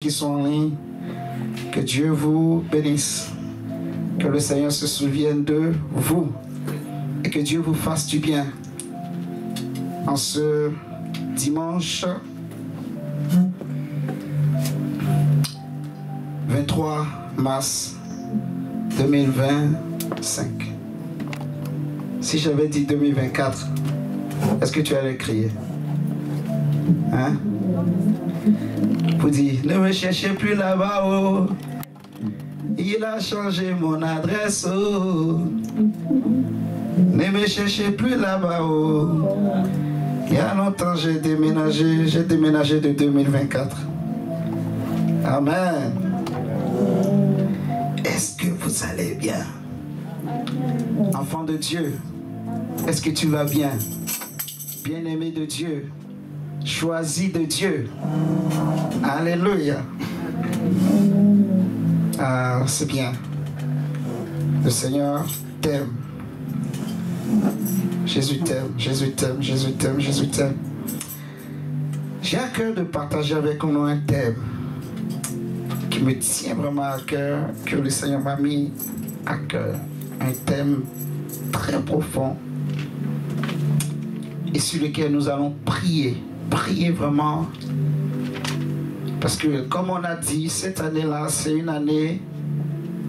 qui sont en ligne, que Dieu vous bénisse, que le Seigneur se souvienne de vous et que Dieu vous fasse du bien en ce dimanche 23 mars 2025. Si j'avais dit 2024, est-ce que tu allais crier? Hein? Vous dites, ne me cherchez plus là-bas, oh. Il a changé mon adresse, oh. Ne me cherchez plus là-bas, oh. Il y a longtemps, j'ai déménagé de 2024. Amen. Est-ce que vous allez bien? Enfant de Dieu, est-ce que tu vas bien? Bien-aimé de Dieu, choisi de Dieu. Alléluia. Ah, c'est bien. Le Seigneur t'aime. Jésus t'aime, Jésus t'aime, Jésus t'aime, Jésus t'aime. J'ai à cœur de partager avec nous un thème qui me tient vraiment à cœur, que le Seigneur m'a mis à cœur. Un thème très profond et sur lequel nous allons prier. Prier vraiment. Parce que, comme on a dit, cette année-là, c'est une année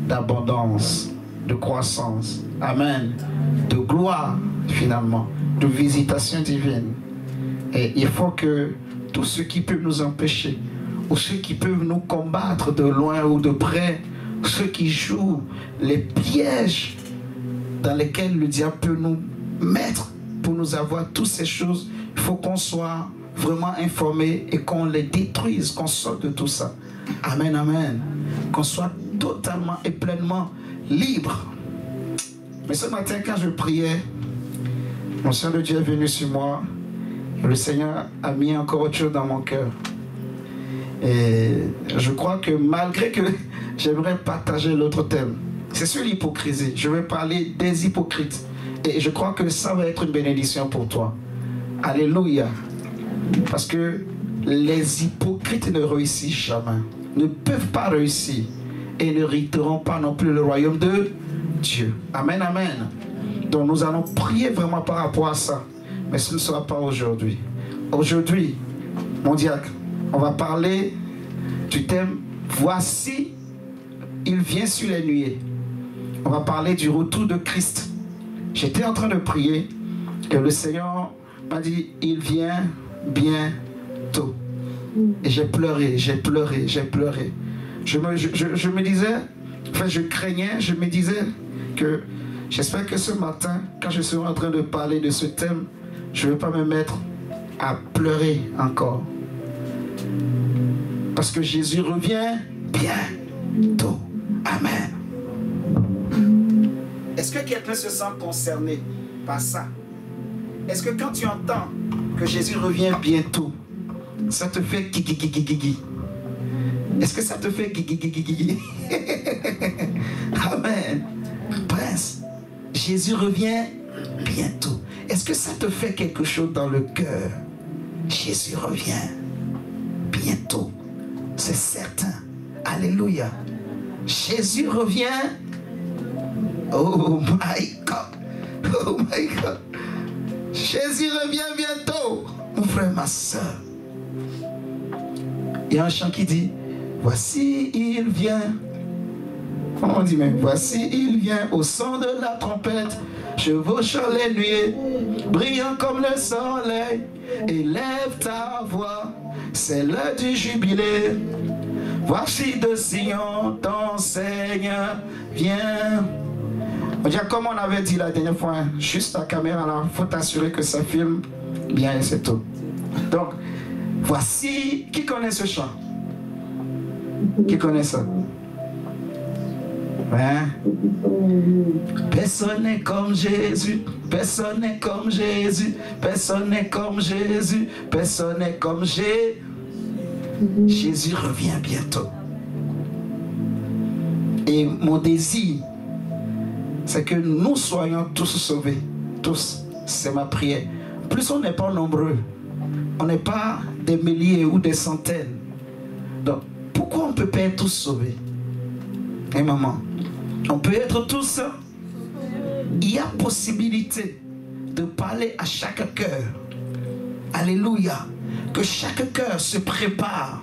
d'abondance, de croissance. Amen. De gloire, finalement. De visitation divine. Et il faut que tous ceux qui peuvent nous empêcher, ou ceux qui peuvent nous combattre de loin ou de près, ceux qui jouent les pièges dans lesquels le diable peut nous mettre pour nous avoir toutes ces choses, il faut qu'on soit vraiment informés et qu'on les détruise, qu'on sorte de tout ça. Amen, amen. Qu'on soit totalement et pleinement libre. Mais ce matin, quand je priais, l'onction de Dieu est venu sur moi. Et le Seigneur a mis encore autre chose dans mon cœur. Et je crois que malgré que j'aimerais partager l'autre thème, c'est sur l'hypocrisie. Je vais parler des hypocrites. Et je crois que ça va être une bénédiction pour toi. Alléluia. Parce que les hypocrites ne réussissent jamais, ne peuvent pas réussir et ne hériteront pas non plus le royaume de Dieu. Amen, amen. Donc nous allons prier vraiment par rapport à ça. Mais ce ne sera pas aujourd'hui. Aujourd'hui, mon diacre, on va parler du thème « Voici, il vient sur les nuées ». On va parler du retour de Christ. J'étais en train de prier et le Seigneur m'a dit « Il vient bientôt ». Et j'ai pleuré, j'ai pleuré, j'ai pleuré. Je me disais, enfin je craignais, je me disais que j'espère que ce matin, quand je serai en train de parler de ce thème, je ne vais pas me mettre à pleurer encore. Parce que Jésus revient bientôt. Amen. Est-ce que quelqu'un se sent concerné par ça? Est-ce que quand tu entends que Jésus revient bientôt, ça te fait gui? Est-ce que ça te fait gui? Amen. Prince, Jésus revient bientôt. Est-ce que ça te fait quelque chose dans le cœur? Jésus revient bientôt. C'est certain. Alléluia. Jésus revient. Oh my God. Oh my God. Jésus revient bientôt. Mon frère, ma soeur. Il y a un chant qui dit, voici il vient. Comment on dit même? Voici il vient au son de la trompette, chevauchant les nuées, brillant comme le soleil. Élève ta voix, c'est l'heure du jubilé. Voici de Sion, ton Seigneur vient. On dirait comme on avait dit la dernière fois, hein, juste la caméra là, il faut t'assurer que ça filme bien et c'est tout. Donc, voici, qui connaît ce chant? Qui connaît ça? Hein? Personne n'est comme Jésus, personne n'est comme Jésus, personne n'est comme Jésus, personne n'est comme Jésus. Jésus revient bientôt. Et mon désir, c'est que nous soyons tous sauvés. Tous. C'est ma prière. Plus on n'est pas nombreux. On n'est pas des milliers ou des centaines. Donc, pour peut pas être tous sauvés. Et maman, on peut être tous. Il y a possibilité de parler à chaque cœur. Alléluia. Que chaque cœur se prépare.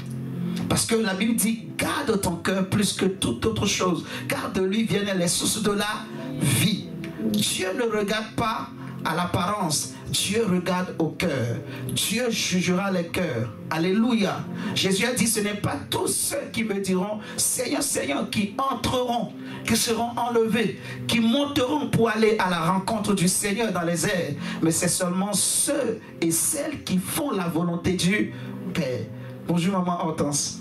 Parce que la Bible dit, garde ton cœur plus que toute autre chose. Car de lui viennent les sources de la vie. Dieu ne regarde pas à l'apparence. Dieu regarde au cœur. Dieu jugera les cœurs. Alléluia. Jésus a dit, ce n'est pas tous ceux qui me diront, Seigneur, Seigneur, qui entreront, qui seront enlevés, qui monteront pour aller à la rencontre du Seigneur dans les airs. Mais c'est seulement ceux et celles qui font la volonté du Père. Bonjour maman Hortense.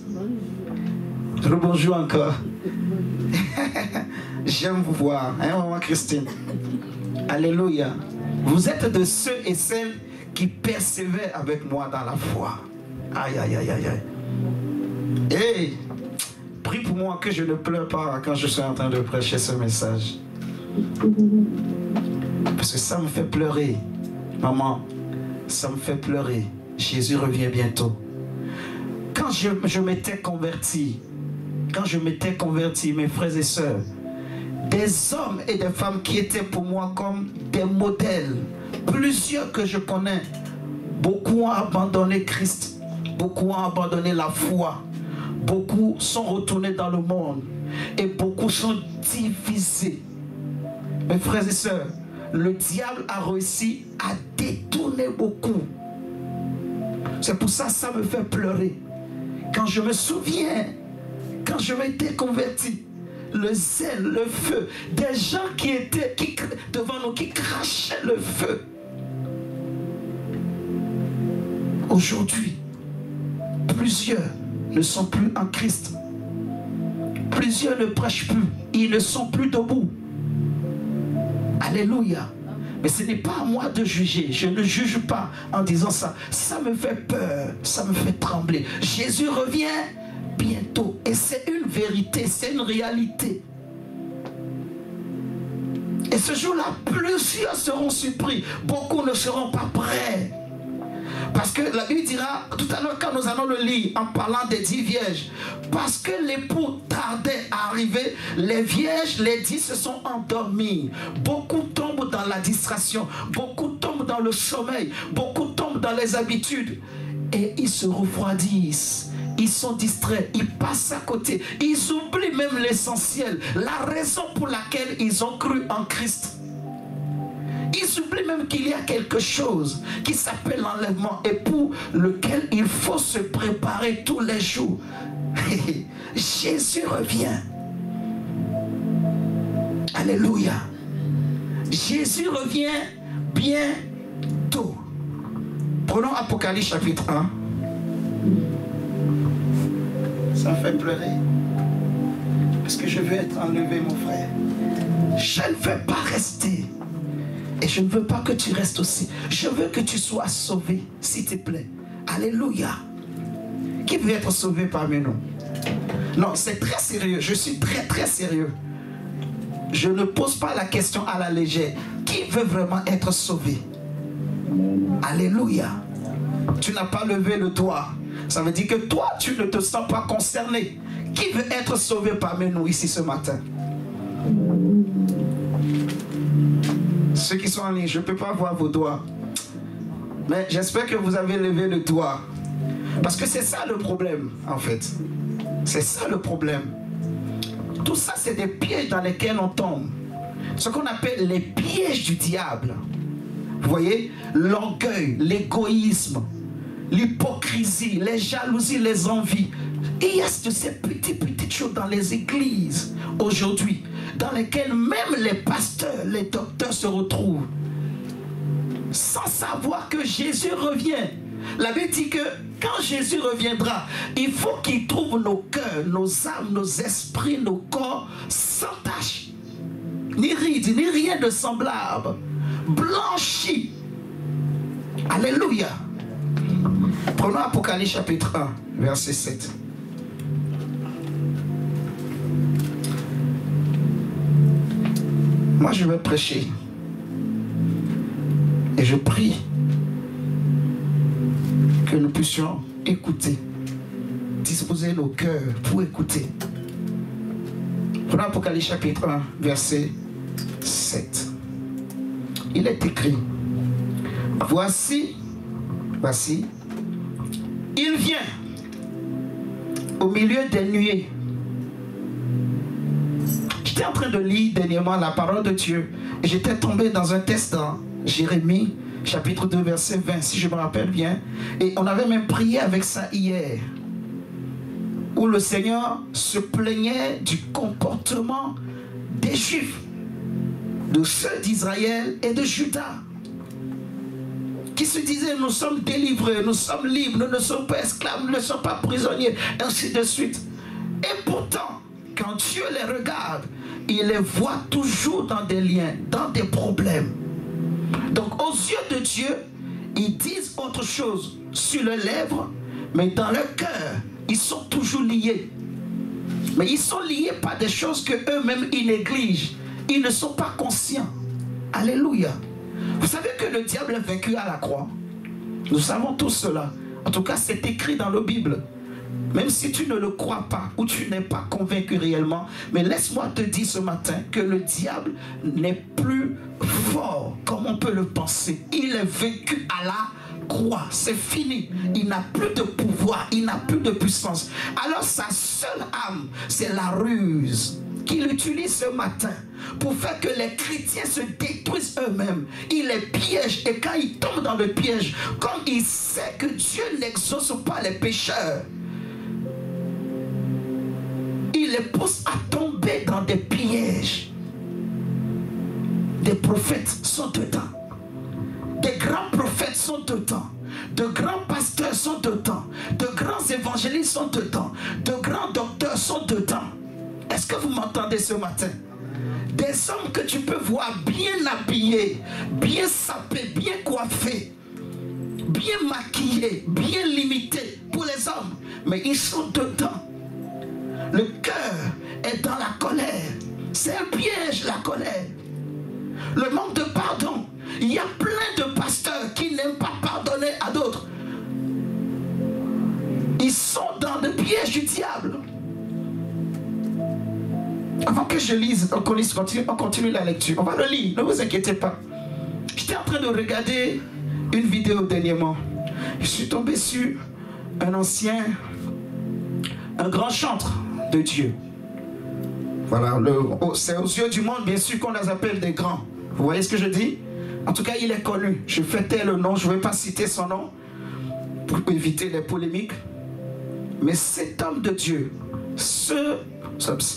Bonjour encore. J'aime vous voir, hein maman Christine. Alléluia. Vous êtes de ceux et celles qui persévèrent avec moi dans la foi. Aïe, aïe, aïe, aïe, aïe. Hey, prie pour moi que je ne pleure pas quand je suis en train de prêcher ce message. Parce que ça me fait pleurer. Maman, ça me fait pleurer. Jésus revient bientôt. Quand je m'étais converti, mes frères et sœurs, des hommes et des femmes qui étaient pour moi comme des modèles, plusieurs que je connais, beaucoup ont abandonné Christ, beaucoup ont abandonné la foi, beaucoup sont retournés dans le monde et beaucoup sont divisés. Mes frères et sœurs, le diable a réussi à détourner beaucoup. C'est pour ça que ça me fait pleurer. Quand je me souviens, quand je m'étais converti, le zèle, le feu, des gens qui étaient devant nous, qui crachaient le feu. Aujourd'hui, plusieurs ne sont plus en Christ. Plusieurs ne prêchent plus. Ils ne sont plus debout. Alléluia. Mais ce n'est pas à moi de juger. Je ne juge pas en disant ça. Ça me fait peur. Ça me fait trembler. Jésus revient bientôt. Et c'est une vérité. C'est une réalité. Et ce jour-là, plusieurs seront surpris. Beaucoup ne seront pas prêts. Parce que la Bible dira, tout à l'heure quand nous allons le lire, en parlant des 10 vierges, parce que l'époux tardait à arriver, les vierges, les 10 se sont endormies. Beaucoup tombent dans la distraction, beaucoup tombent dans le sommeil, beaucoup tombent dans les habitudes. Et ils se refroidissent, ils sont distraits, ils passent à côté, ils oublient même l'essentiel, la raison pour laquelle ils ont cru en Christ. Ils oublient même qu'il y a quelque chose qui s'appelle l'enlèvement et pour lequel il faut se préparer tous les jours. Jésus revient. Alléluia. Jésus revient bientôt. Prenons Apocalypse chapitre 1. Ça me fait pleurer. Parce que je veux être enlevé, mon frère. Je ne veux pas rester. Et je ne veux pas que tu restes aussi. Je veux que tu sois sauvé, s'il te plaît. Alléluia. Qui veut être sauvé parmi nous? Non, c'est très sérieux. Je suis très sérieux. Je ne pose pas la question à la légère. Qui veut vraiment être sauvé? Alléluia. Tu n'as pas levé le doigt. Ça veut dire que toi, tu ne te sens pas concerné. Qui veut être sauvé parmi nous ici ce matin? Ceux qui sont en ligne, je ne peux pas voir vos doigts. Mais j'espère que vous avez levé le doigt. Parce que c'est ça le problème, en fait. C'est ça le problème. Tout ça, c'est des pièges dans lesquels on tombe. Ce qu'on appelle les pièges du diable. Vous voyez? L'orgueil, l'égoïsme, l'hypocrisie, les jalousies, les envies. Et il y a de ces petites choses dans les églises aujourd'hui, dans lesquelles même les pasteurs, les docteurs se retrouvent, sans savoir que Jésus revient. La Bible dit que quand Jésus reviendra, il faut qu'il trouve nos cœurs, nos âmes, nos esprits, nos corps sans tache, ni ride, ni rien de semblable, blanchis. Alléluia. Prenons Apocalypse chapitre 1, verset 7. Moi, je vais prêcher. Et je prie que nous puissions écouter. disposer nos cœurs pour écouter. Prenons Apocalypse chapitre 1, verset 7. Il est écrit, voici, il vient au milieu des nuées. J'étais en train de lire dernièrement la parole de Dieu et j'étais tombé dans un texte dans Jérémie chapitre 2 verset 20 si je me rappelle bien, et on avait même prié avec ça hier, où le Seigneur se plaignait du comportement des Juifs, de ceux d'Israël et de Juda, qui se disaient nous sommes délivrés, nous sommes libres, nous ne sommes pas esclaves, nous ne sommes pas prisonniers, ainsi de suite. Et pourtant, quand Dieu les regarde, il les voit toujours dans des liens, dans des problèmes. Donc aux yeux de Dieu, ils disent autre chose sur leurs lèvres, mais dans leur cœur, ils sont toujours liés. Mais ils sont liés par des choses que eux-mêmes ils négligent. Ils ne sont pas conscients. Alléluia. Vous savez que le diable est vaincu à la croix. Nous savons tous cela. En tout cas, c'est écrit dans la Bible. Même si tu ne le crois pas ou tu n'es pas convaincu réellement, mais laisse-moi te dire ce matin que le diable n'est plus fort comme on peut le penser. Il est vaincu à la croix. C'est fini. Il n'a plus de pouvoir, il n'a plus de puissance. Alors sa seule âme, c'est la ruse qu'il utilise ce matin pour faire que les chrétiens se détruisent eux-mêmes. Il les piège, et quand ils tombent dans le piège, comme il sait que Dieu n'exauce pas les pécheurs, il les pousse à tomber dans des pièges. Des prophètes sont dedans. Des grands prophètes sont dedans. De grands pasteurs sont dedans. De grands évangélistes sont dedans. De grands docteurs sont dedans. Est-ce que vous m'entendez ce matin? Des hommes que tu peux voir bien habillés, bien sapés, bien coiffés, bien maquillés, bien limités pour les hommes. Mais ils sont dedans. Le cœur est dans la colère. C'est un piège, la colère. Le manque de pardon. Il y a plein de pasteurs qui n'aiment pas pardonner à d'autres. Ils sont dans le piège du diable. Avant que je lise, on continue la lecture. On va le lire, ne vous inquiétez pas. J'étais en train de regarder une vidéo dernièrement. Je suis tombé sur un grand chantre de Dieu. Voilà, c'est aux yeux du monde, bien sûr, qu'on les appelle des grands. Vous voyez ce que je dis? En tout cas, il est connu. Je fais tel le nom, je ne vais pas citer son nom pour éviter les polémiques. Mais cet homme de Dieu,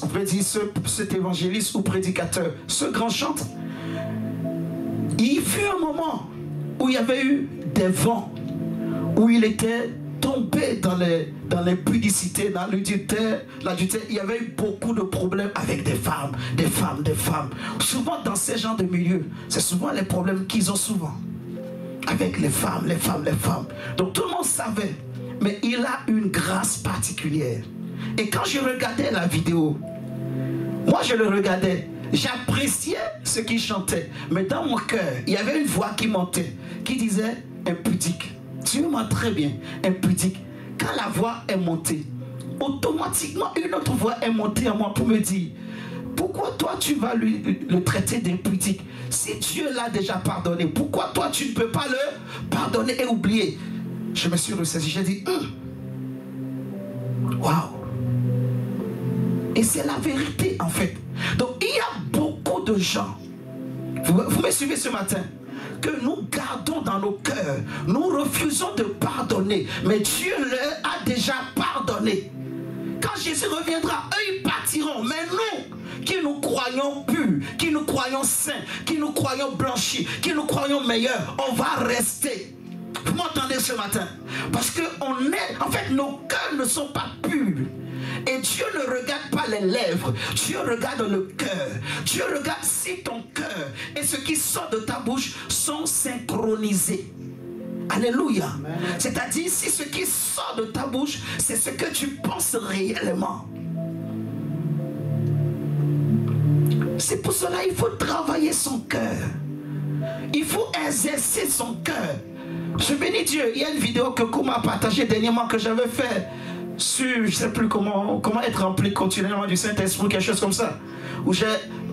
on peut dire cet évangéliste ou prédicateur, ce grand chantre, il fut un moment où il y avait eu des vents, où il était tombé dans l'impudicité, dans l'adultère. Il y avait eu beaucoup de problèmes avec des femmes. Souvent dans ces genres de milieux, c'est souvent les problèmes qu'ils ont souvent. Avec les femmes. Donc tout le monde savait. Mais il a une grâce particulière. Et quand je regardais la vidéo, moi je le regardais, j'appréciais ce qu'il chantait. Mais dans mon cœur, il y avait une voix qui montait, qui disait impudique. Tu m'as très bien, impudique. Quand la voix est montée, automatiquement une autre voix est montée à moi pour me dire, pourquoi toi tu vas le traiter d'impudique? Si Dieu l'a déjà pardonné, pourquoi toi tu ne peux pas le pardonner et oublier? Je me suis ressaisi, j'ai dit, waouh! Et c'est la vérité en fait. Donc il y a beaucoup de gens, vous me suivez ce matin, que nous gardons dans nos cœurs. Nous refusons de pardonner, mais Dieu leur a déjà pardonné. Quand Jésus reviendra, eux ils partiront, mais nous qui nous croyons purs, qui nous croyons saints, qui nous croyons blanchis, qui nous croyons meilleurs, on va rester. Vous m'entendez ce matin? Parce que en fait nos cœurs ne sont pas purs. Et Dieu ne regarde pas les lèvres, Dieu regarde le cœur. Dieu regarde si ton cœur et ce qui sort de ta bouche sont synchronisés. Alléluia. C'est-à-dire si ce qui sort de ta bouche, c'est ce que tu penses réellement. C'est pour cela qu'il faut travailler son cœur. Il faut exercer son cœur. Je bénis Dieu. Il y a une vidéo que Kouma a partagée dernièrement que j'avais fait sur, je ne sais plus comment être rempli continuellement du Saint-Esprit, quelque chose comme ça. Où j'ai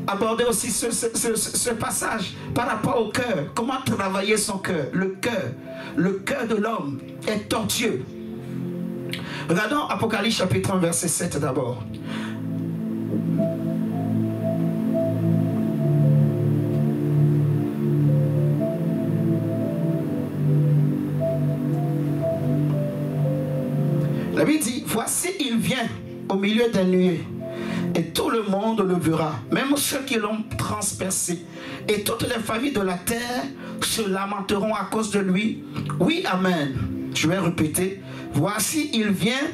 abordé aussi ce passage par rapport au cœur. Comment travailler son cœur. Le cœur de l'homme est tortueux. Regardons Apocalypse chapitre 1, verset 7 d'abord. La Bible dit, voici il vient au milieu des nuées et tout le monde le verra, même ceux qui l'ont transpercé, et toutes les familles de la terre se lamenteront à cause de lui. Oui, amen. Je vais répéter, voici il vient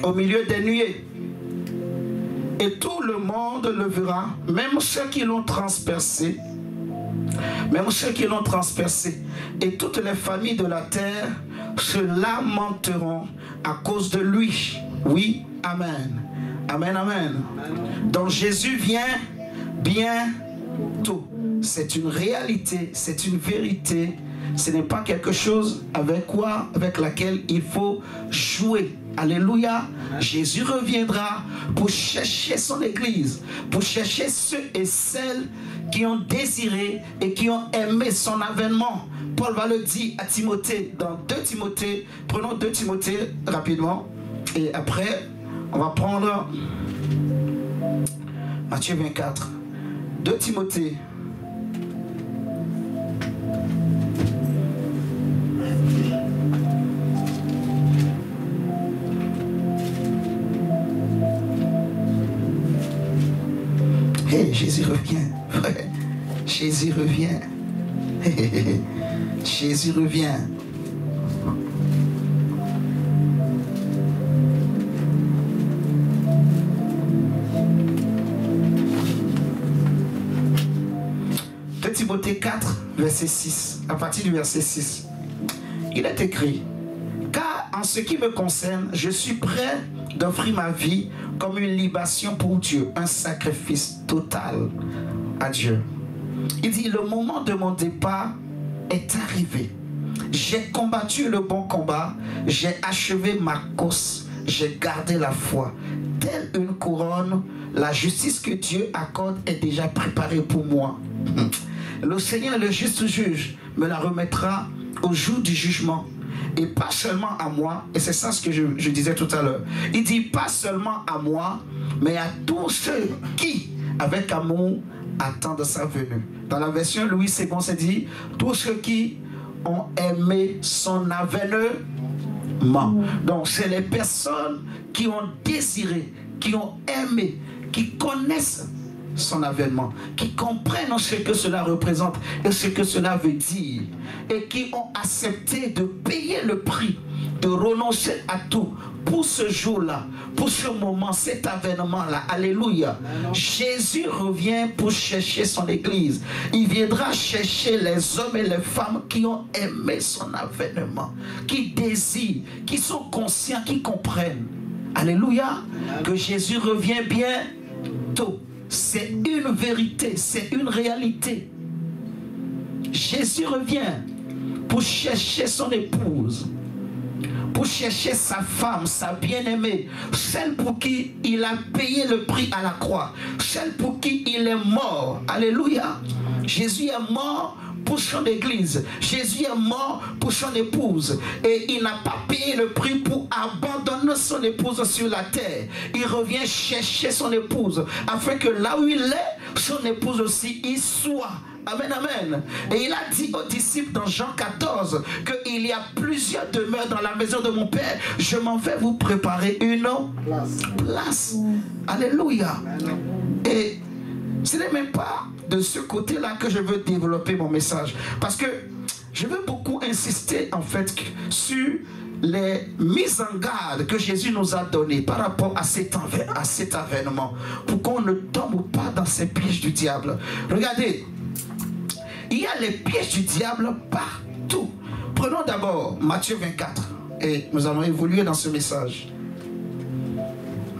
au milieu des nuées et tout le monde le verra, même ceux qui l'ont transpercé, et toutes les familles de la terre se lamenteront à cause de lui. Oui, amen. Amen, amen. Donc Jésus vient bientôt. C'est une réalité, c'est une vérité. Ce n'est pas quelque chose avec laquelle il faut jouer. Alléluia. Jésus reviendra pour chercher son église, pour chercher ceux et celles qui ont désiré et qui ont aimé son avènement. Paul va le dire à Timothée dans 2 Timothée. Prenons 2 Timothée rapidement. Et après, on va prendre Matthieu 24. 2 Timothée. Hey, Jésus revient, frère. Jésus revient. Hey, Jésus revient. Timothée 4, verset 6, à partir du verset 6, il est écrit, car en ce qui me concerne, je suis prêt d'offrir ma vie comme une libation pour Dieu, un sacrifice total à Dieu. Il dit, le moment de mon départ est arrivé. J'ai combattu le bon combat, j'ai achevé ma course, j'ai gardé la foi. Telle une couronne, la justice que Dieu accorde est déjà préparée pour moi. Le Seigneur, le juste juge, me la remettra au jour du jugement. Et pas seulement à moi, et c'est ça ce que je disais tout à l'heure. Il dit pas seulement à moi, mais à tous ceux qui, avec amour, attendent sa venue. Dans la version Louis II, c'est dit, tous ceux qui ont aimé son avènement. Donc c'est les personnes qui ont désiré, qui ont aimé, qui connaissent son avènement, qui comprennent ce que cela représente et ce que cela veut dire, et qui ont accepté de payer le prix, de renoncer à tout pour ce jour-là, pour ce moment, cet avènement-là. Alléluia. Jésus revient pour chercher son église. Il viendra chercher les hommes et les femmes qui ont aimé son avènement, qui désirent, qui sont conscients, qui comprennent. Alléluia. Que Jésus revient bientôt. C'est une vérité, c'est une réalité. Jésus revient pour chercher son épouse, pour chercher sa femme, sa bien-aimée, celle pour qui il a payé le prix à la croix, celle pour qui il est mort. Alléluia. Jésus est mort pour son église. Jésus est mort pour son épouse. Et il n'a pas payé le prix pour abandonner son épouse sur la terre. Il revient chercher son épouse afin que là où il est, son épouse aussi y soit. Amen, amen. Et il a dit aux disciples dans Jean 14 qu'il y a plusieurs demeures dans la maison de mon Père. Je m'en vais vous préparer une place. Alléluia. Et ce n'est même pas de ce côté-là que je veux développer mon message. Parce que je veux beaucoup insister en fait sur les mises en garde que Jésus nous a données par rapport à cet avènement. Pour qu'on ne tombe pas dans ces pièges du diable. Regardez, il y a les pièges du diable partout. Prenons d'abord Matthieu 24. Et nous allons évoluer dans ce message.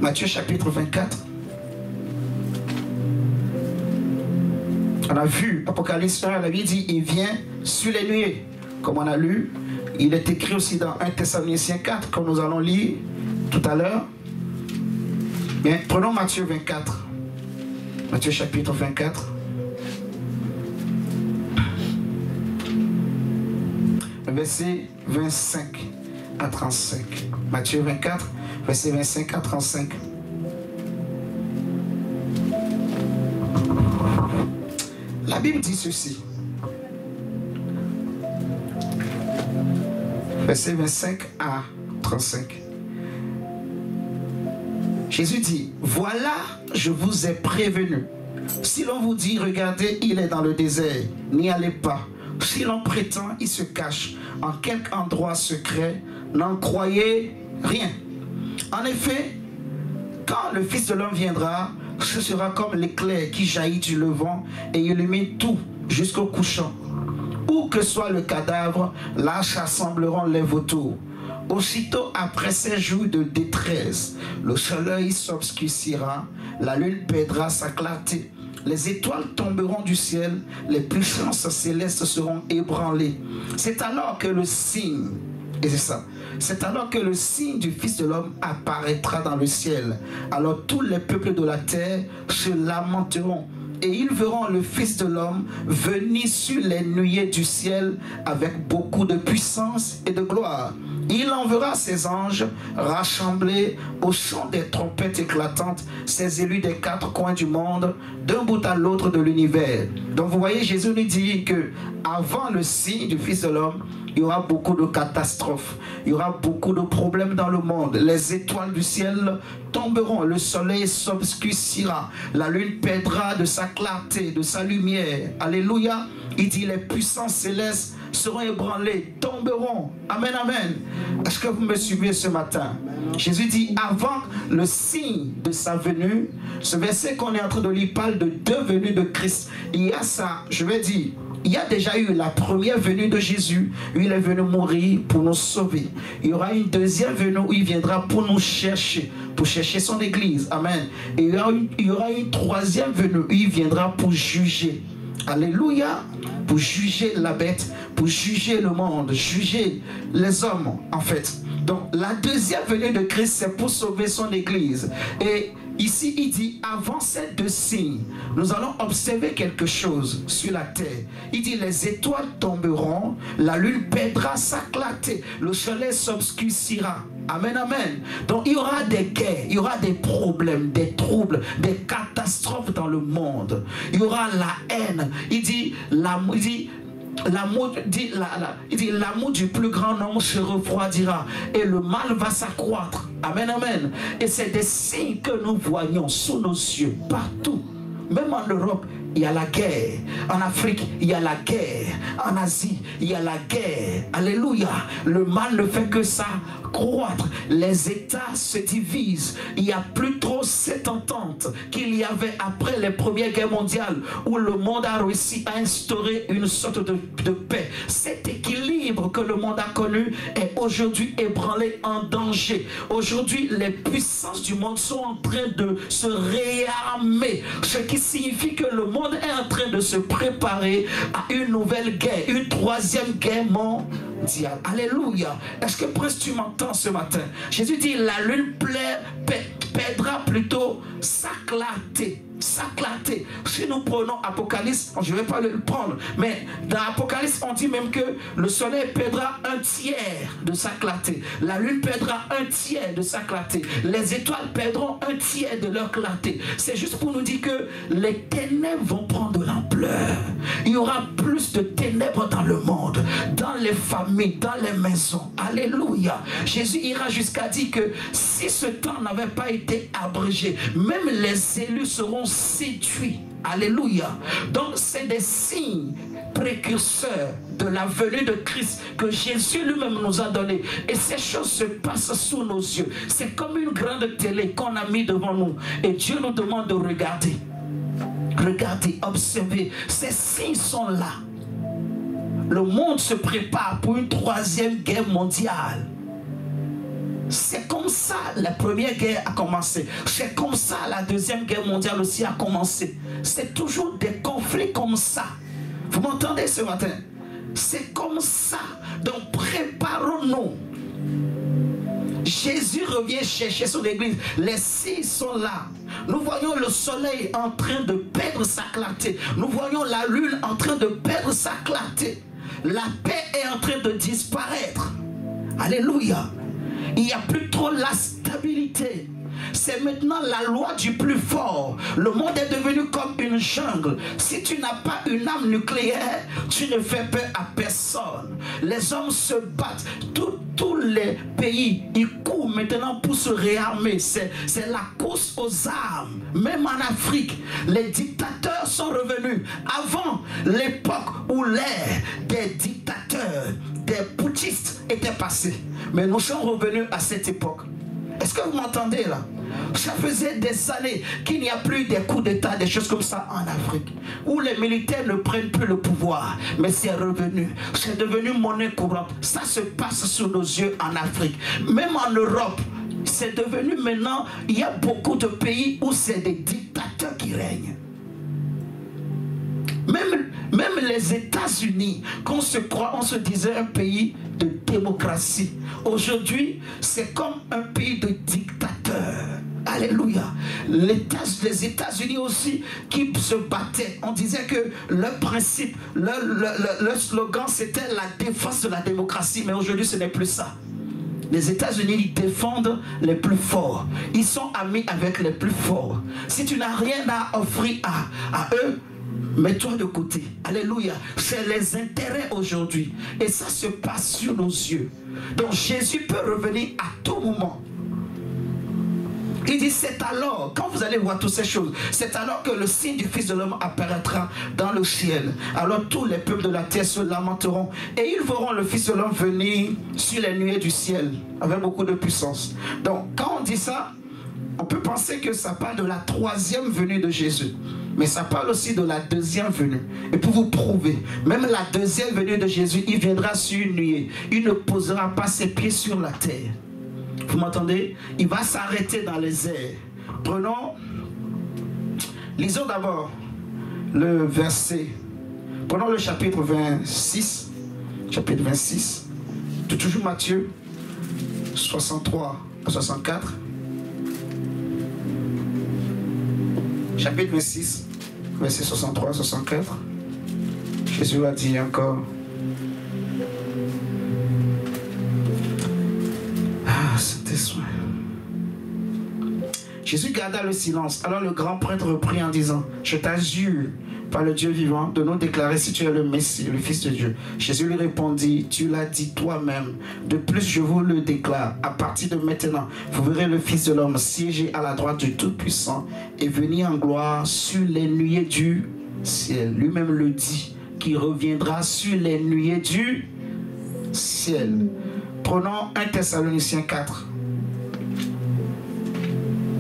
Matthieu chapitre 24. On a vu Apocalypse 1, la Bible dit, il vient sur les nuées. Comme on a lu, il est écrit aussi dans 1 Thessaloniciens 4, comme nous allons lire. tout à l'heure. Bien, prenons Matthieu 24. Matthieu chapitre 24. Verset 25 à 35. Matthieu 24, verset 25 à 35. La Bible dit ceci. Verset 25 à 35. Jésus dit, voilà, je vous ai prévenu. Si l'on vous dit, regardez, il est dans le désert, n'y allez pas. Si l'on prétend, il se cache en quelque endroit secret, n'en croyez rien. En effet, quand le Fils de l'homme viendra, ce sera comme l'éclair qui jaillit du levant et illumine tout jusqu'au couchant. Où que soit le cadavre, là s'assembleront les vautours. Aussitôt après ces jours de détresse, le soleil s'obscurcira, la lune perdra sa clarté. Les étoiles tomberont du ciel, les puissances célestes seront ébranlées. C'est alors que le signe, et c'est ça, c'est alors que le signe du Fils de l'homme apparaîtra dans le ciel. Alors tous les peuples de la terre se lamenteront. Et ils verront le Fils de l'homme venir sur les nuées du ciel avec beaucoup de puissance et de gloire. Il enverra ses anges rassemblés au son des trompettes éclatantes, ses élus des quatre coins du monde, d'un bout à l'autre de l'univers. Donc vous voyez, Jésus nous dit que avant le signe du Fils de l'homme, il y aura beaucoup de catastrophes, il y aura beaucoup de problèmes dans le monde. Les étoiles du ciel tomberont, le soleil s'obscurcira, la lune perdra de sa clarté, de sa lumière. Alléluia. Il dit les puissances célestes seront ébranlées, tomberont. Amen, amen. Est-ce que vous me suivez ce matin? Jésus dit avant le signe de sa venue, ce verset qu'on est en train de lire parle de deux venues de Christ. Il y a ça, je vais dire, il y a déjà eu la première venue de Jésus, où il est venu mourir pour nous sauver. Il y aura une deuxième venue où il viendra pour nous chercher, pour chercher son église. Amen. Et il y aura une troisième venue où il viendra pour juger. Alléluia. Pour juger la bête, pour juger le monde, juger les hommes en fait. Donc la deuxième venue de Christ, c'est pour sauver son église. Et ici il dit, avant ces deux signes, nous allons observer quelque chose sur la terre. Il dit, les étoiles tomberont, la lune perdra sa clarté, le soleil s'obscurcira. Amen, amen. Donc il y aura des guerres, il y aura des problèmes, des troubles, des catastrophes dans le monde. Il y aura la haine. Il dit, l'amour du plus grand nombre se refroidira et le mal va s'accroître. Amen, amen. Et c'est des signes que nous voyons sous nos yeux partout. Même en Europe, il y a la guerre. En Afrique, il y a la guerre. En Asie, il y a la guerre. Alléluia. Le mal ne fait que ça croître. Les États se divisent. Il n'y a plus trop cette entente qu'il y avait après les premières guerres mondiales où le monde a réussi à instaurer une sorte de paix. Cet équilibre que le monde a connu est aujourd'hui ébranlé, en danger. Aujourd'hui, les puissances du monde sont en train de se réarmer. Ce qui signifie que le monde est en train de se préparer à une nouvelle guerre, une troisième guerre mondiale. Alléluia. Est-ce que presque tu m'entends ce matin? Jésus dit, la lune perdra plutôt sa clarté. Sa clarté. Si nous prenons Apocalypse, je ne vais pas le prendre, mais dans Apocalypse, on dit même que le soleil perdra un tiers de sa clarté. La lune perdra un tiers de sa clarté. Les étoiles perdront un tiers de leur clarté. C'est juste pour nous dire que les ténèbres vont prendre de l'ampleur. Il y aura plus de ténèbres dans le monde, dans les familles, dans les maisons. Alléluia. Jésus ira jusqu'à dire que si ce temps n'avait pas été abrégé, même les élus seront séduits. Alléluia. Donc c'est des signes précurseurs de la venue de Christ que Jésus lui-même nous a donné. Et ces choses se passent sous nos yeux. C'est comme une grande télé qu'on a mis devant nous. Et Dieu nous demande de regarder. Regardez, observez. Ces signes sont là. Le monde se prépare pour une troisième guerre mondiale. C'est comme ça la première guerre a commencé. C'est comme ça la deuxième guerre mondiale aussi a commencé. C'est toujours des conflits comme ça. Vous m'entendez ce matin? C'est comme ça. Donc préparons-nous. Jésus revient chercher son église. Les signes sont là. Nous voyons le soleil en train de perdre sa clarté. Nous voyons la lune en train de perdre sa clarté. La paix est en train de disparaître. Alléluia. Il n'y a plus trop la stabilité. C'est maintenant la loi du plus fort. Le monde est devenu comme une jungle. Si tu n'as pas une arme nucléaire, tu ne fais peur à personne. Les hommes se battent. Tous les pays, ils courent maintenant pour se réarmer. C'est la course aux armes. Même en Afrique, les dictateurs sont revenus. Avant l'époque où l'ère des dictateurs, des putschistes était passée. Mais nous sommes revenus à cette époque. Est-ce que vous m'entendez là? Ça faisait des années qu'il n'y a plus des coups d'État, des choses comme ça en Afrique, où les militaires ne prennent plus le pouvoir, mais c'est revenu. C'est devenu monnaie courante. Ça se passe sous nos yeux en Afrique. Même en Europe, c'est devenu maintenant, il y a beaucoup de pays où c'est des dictateurs qui règnent. Même les États-Unis, qu'on se croit, on se disait un pays de démocratie. Aujourd'hui, c'est comme un pays de dictateurs. Alléluia. Les États-Unis aussi qui se battaient. On disait que leur principe, leur slogan, c'était la défense de la démocratie. Mais aujourd'hui, ce n'est plus ça. Les États-Unis, ils défendent les plus forts. Ils sont amis avec les plus forts. Si tu n'as rien à offrir à eux, mets-toi de côté. Alléluia. C'est les intérêts aujourd'hui. Et ça se passe sur nos yeux. Donc Jésus peut revenir à tout moment. Il dit, c'est alors, quand vous allez voir toutes ces choses, c'est alors que le signe du Fils de l'homme apparaîtra dans le ciel. Alors tous les peuples de la terre se lamenteront et ils verront le Fils de l'homme venir sur les nuées du ciel avec beaucoup de puissance. Donc quand on dit ça, on peut penser que ça parle de la troisième venue de Jésus. Mais ça parle aussi de la deuxième venue. Et pour vous prouver, même la deuxième venue de Jésus, il viendra sur une nuée. Il ne posera pas ses pieds sur la terre. Vous m'entendez? Il va s'arrêter dans les airs. Lisons d'abord le verset. Prenons le chapitre 26. Chapitre 26. Toujours Matthieu 63 à 64. Chapitre 26, verset 63 à 64. Jésus a dit encore. Saint-Esprit. Jésus garda le silence. Alors le grand prêtre reprit en disant, je t'adjure par le Dieu vivant de nous déclarer si tu es le Messie, le Fils de Dieu. Jésus lui répondit, tu l'as dit toi-même. De plus, je vous le déclare, à partir de maintenant, vous verrez le Fils de l'homme siéger à la droite du Tout-Puissant et venir en gloire sur les nuées du ciel. Lui-même le dit, qui reviendra sur les nuées du ciel. Prenons 1 Thessaloniciens 4.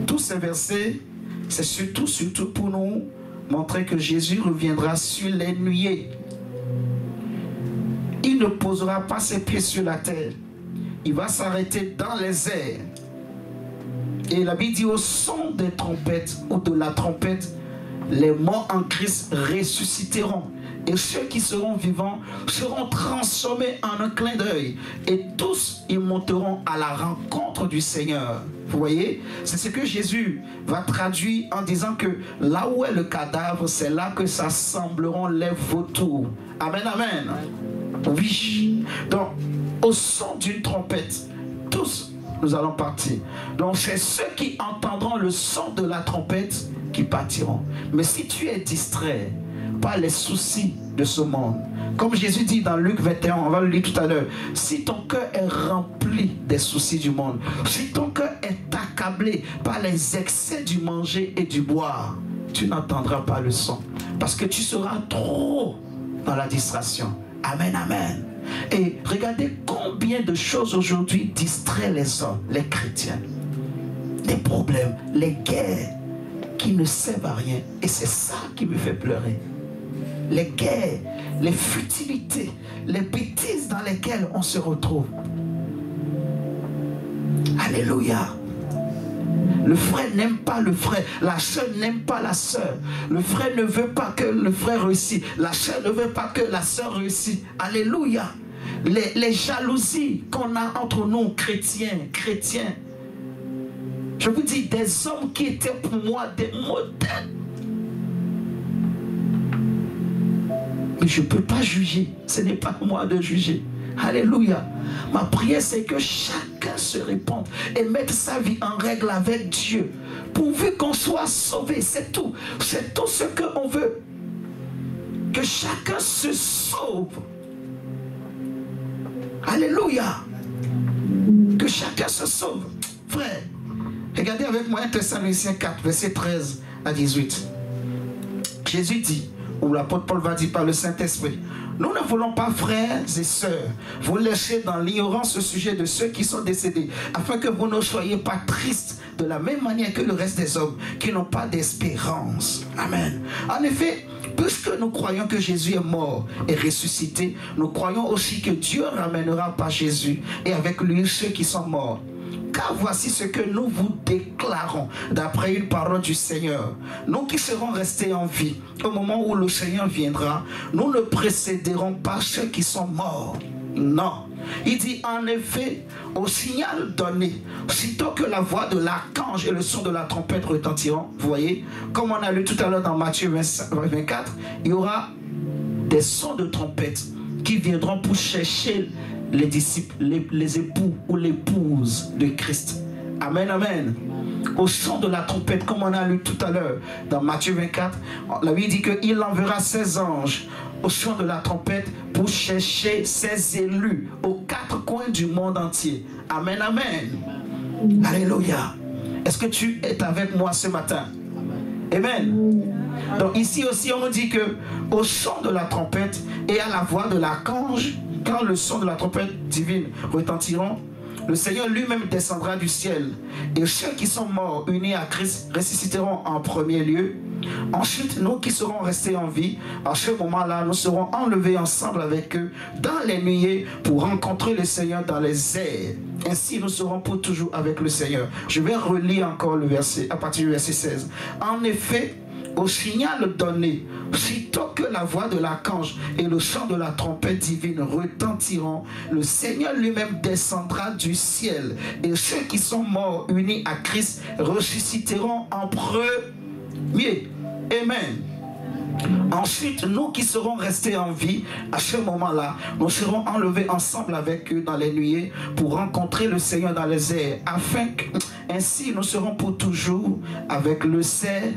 Tous ces versets, c'est surtout pour nous montrer que Jésus reviendra sur les nuées. Il ne posera pas ses pieds sur la terre. Il va s'arrêter dans les airs. Et la Bible dit au son des trompettes ou de la trompette, les morts en Christ ressusciteront. Et ceux qui seront vivants seront transformés en un clin d'œil. Et tous, ils monteront à la rencontre du Seigneur. Vous voyez? C'est ce que Jésus va traduire en disant que là où est le cadavre, c'est là que s'assembleront les vautours. Amen, amen. Oui. Donc, au son d'une trompette, tous, nous allons partir. Donc, c'est ceux qui entendront le son de la trompette qui partiront. Mais si tu es distrait par les soucis de ce monde, comme Jésus dit dans Luc 21, on va le lire tout à l'heure, si ton cœur est rempli des soucis du monde, si ton cœur est accablé par les excès du manger et du boire, tu n'entendras pas le son, parce que tu seras trop dans la distraction. Amen, amen. Et regardez combien de choses aujourd'hui distraient les hommes, les chrétiens. Les problèmes, les guerres qui ne servent à rien. Et c'est ça qui me fait pleurer. Les guerres, les futilités, les bêtises dans lesquelles on se retrouve. Alléluia. Le frère n'aime pas le frère, la soeur n'aime pas la soeur. Le frère ne veut pas que le frère réussisse, la soeur ne veut pas que la soeur réussisse. Alléluia. les jalousies qu'on a entre nous, chrétiens. Je vous dis, des hommes qui étaient pour moi des modèles. Mais je ne peux pas juger. Ce n'est pas moi de juger. Alléluia. Ma prière, c'est que chacun se répande et mette sa vie en règle avec Dieu. Pourvu qu'on soit sauvé, c'est tout. C'est tout ce qu'on veut. Que chacun se sauve. Alléluia. Que chacun se sauve. Frère, regardez avec moi 1 Thessaloniciens 4, verset 13 à 18. Jésus dit, ou l'apôtre Paul va dire par le Saint-Esprit, nous ne voulons pas, frères et sœurs, vous laisser dans l'ignorance au sujet de ceux qui sont décédés, afin que vous ne soyez pas tristes de la même manière que le reste des hommes qui n'ont pas d'espérance. Amen. En effet, puisque nous croyons que Jésus est mort et ressuscité, nous croyons aussi que Dieu ramènera par Jésus et avec lui ceux qui sont morts. Car voici ce que nous vous déclarons d'après une parole du Seigneur. Nous qui serons restés en vie au moment où le Seigneur viendra, nous ne précéderons pas ceux qui sont morts. Non. Il dit en effet, au signal donné, sitôt que la voix de l'archange et le son de la trompette retentiront, vous voyez, comme on a lu tout à l'heure dans Matthieu 24, il y aura des sons de trompette qui viendront pour chercher les disciples, les époux ou l'épouse de Christ. Amen, amen. Au son de la trompette, comme on a lu tout à l'heure dans Matthieu 24, la Bible dit qu'il enverra ses anges au son de la trompette pour chercher ses élus aux quatre coins du monde entier. Amen, amen. Alléluia. Est-ce que tu es avec moi ce matin? Amen. Donc ici aussi on nous dit que au son de la trompette et à la voix de l'archange, quand le son de la trompette divine retentiront, le Seigneur lui-même descendra du ciel et ceux qui sont morts unis à Christ ressusciteront en premier lieu. Ensuite, nous qui serons restés en vie, à ce moment-là, nous serons enlevés ensemble avec eux dans les nuées pour rencontrer le Seigneur dans les airs. Ainsi, nous serons pour toujours avec le Seigneur. Je vais relire encore le verset, à partir du verset 16. En effet, au signal donné, sitôt que la voix de l'archange et le son de la trompette divine retentiront, le Seigneur lui-même descendra du ciel et ceux qui sont morts unis à Christ ressusciteront en premier. Amen. Ensuite, nous qui serons restés en vie, à ce moment-là, nous serons enlevés ensemble avec eux dans les nuées pour rencontrer le Seigneur dans les airs, afin que, ainsi, nous serons pour toujours avec le Seigneur.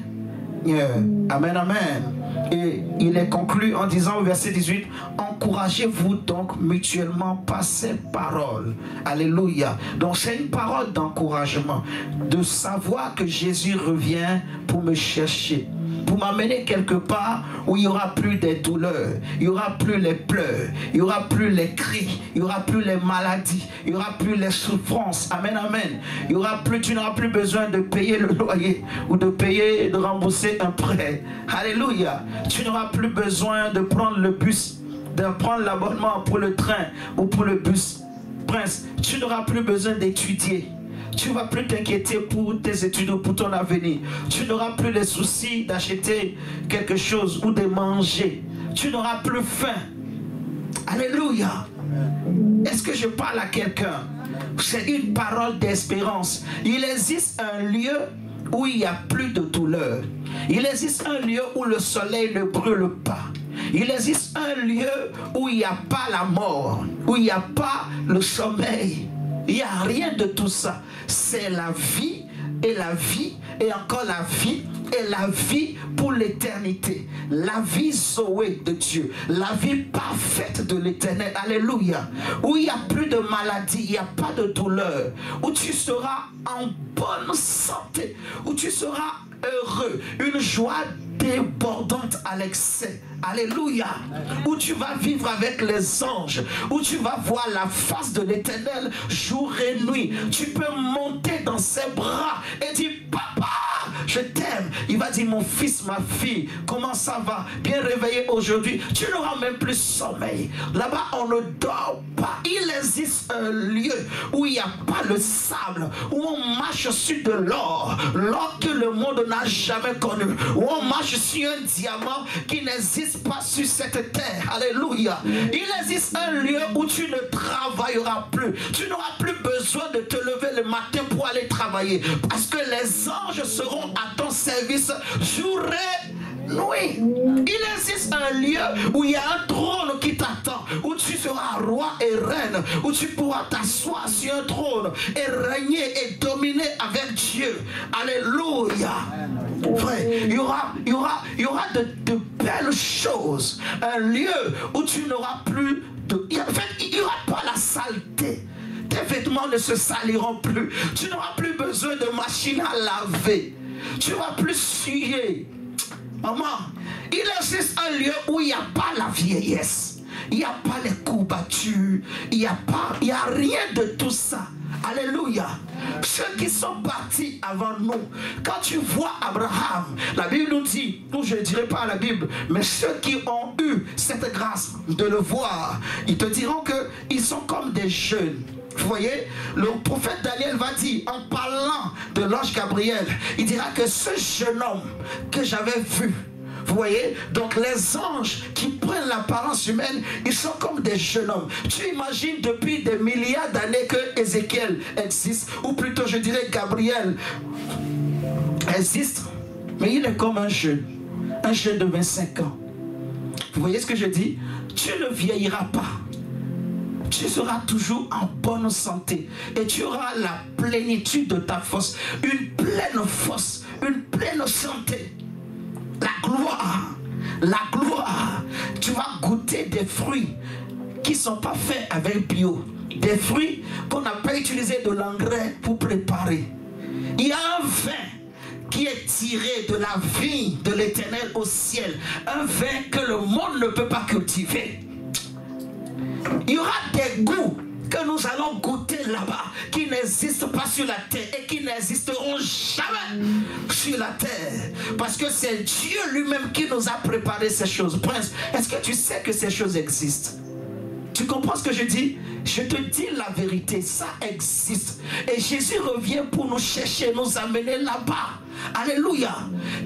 Amen, amen. Et il est conclu en disant au verset 18, encouragez-vous donc mutuellement par ces paroles. Alléluia. Donc c'est une parole d'encouragement, de savoir que Jésus revient pour me chercher, pour m'amener quelque part où il n'y aura plus des douleurs, il n'y aura plus les pleurs, il n'y aura plus les cris, il n'y aura plus les maladies, il n'y aura plus les souffrances. Amen, amen. Il y aura plus, tu n'auras plus besoin de payer le loyer ou de rembourser un prêt. Alléluia. Tu n'auras plus besoin de prendre le bus, de prendre l'abonnement pour le train ou pour le bus. Prince, tu n'auras plus besoin d'étudier. Tu ne vas plus t'inquiéter pour tes études ou pour ton avenir. Tu n'auras plus les soucis d'acheter quelque chose ou de manger. Tu n'auras plus faim. Alléluia. Est-ce que je parle à quelqu'un? C'est une parole d'espérance. Il existe un lieu où il n'y a plus de douleur. Il existe un lieu où le soleil ne brûle pas. Il existe un lieu où il n'y a pas la mort, où il n'y a pas le sommeil. Il n'y a rien de tout ça. C'est la vie et la vie et encore la vie et la vie pour l'éternité. La vie Zoé de Dieu. La vie parfaite de l'éternel. Alléluia. Où il n'y a plus de maladie, il n'y a pas de douleur. Où tu seras en bonne santé. Où tu seras heureux. Une joie débordante à l'excès. Alléluia. Où tu vas vivre avec les anges, où tu vas voir la face de l'Éternel jour et nuit. Tu peux monter dans ses bras et dire, papa, je t'aime. Il va dire, mon fils, ma fille, comment ça va? Bien réveillé aujourd'hui. Tu n'auras même plus sommeil. Là-bas, on ne dort pas. Il existe un lieu où il n'y a pas le sable, où on marche sur de l'or que le monde n'a jamais connu, où on marche sur un diamant qui n'existe pas sur cette terre. Alléluia. Il existe un lieu où tu ne travailleras plus. Tu n'auras plus besoin de te lever le matin pour aller travailler, parce que les anges seront à ton service jour et nuit. Il existe un lieu où il y a un trône qui t'attend, où tu seras roi et reine, où tu pourras t'asseoir sur un trône et régner et dominer avec Dieu. Alléluia. Frère, il y aura de belles choses. Un lieu où tu n'auras plus de... En fait, il n'y aura pas la saleté. Tes vêtements ne se saliront plus. Tu n'auras plus besoin de machine à laver. Tu ne vas plus suer. Maman, il existe un lieu où il n'y a pas la vieillesse. Il n'y a pas les courbatures. Il n'y a rien de tout ça. Alléluia. Ceux qui sont partis avant nous, quand tu vois Abraham, la Bible nous dit, ou je ne dirais pas la Bible, mais ceux qui ont eu cette grâce de le voir, ils te diront qu'ils sont comme des jeunes. Vous voyez, le prophète Daniel va dire, en parlant de l'ange Gabriel, il dira que ce jeune homme que j'avais vu, vous voyez, donc les anges qui prennent l'apparence humaine, ils sont comme des jeunes hommes. Tu imagines depuis des milliards d'années que Ézéchiel existe, ou plutôt je dirais Gabriel existe, mais il est comme un jeune de 25 ans. Vous voyez ce que je dis? Tu ne vieilliras pas. Tu seras toujours en bonne santé et tu auras la plénitude de ta force, une pleine santé. La gloire, tu vas goûter des fruits qui ne sont pas faits avec bio, des fruits qu'on n'a pas utilisé de l'engrais pour préparer. Il y a un vin qui est tiré de la vigne de l'Éternel au ciel, un vin que le monde ne peut pas cultiver. Il y aura des goûts que nous allons goûter là-bas qui n'existent pas sur la terre et qui n'existeront jamais sur la terre, parce que c'est Dieu lui-même qui nous a préparé ces choses. Prince, est-ce que tu sais que ces choses existent? Tu comprends ce que je dis? Je te dis la vérité, ça existe. Et Jésus revient pour nous chercher, nous amener là-bas. Alléluia.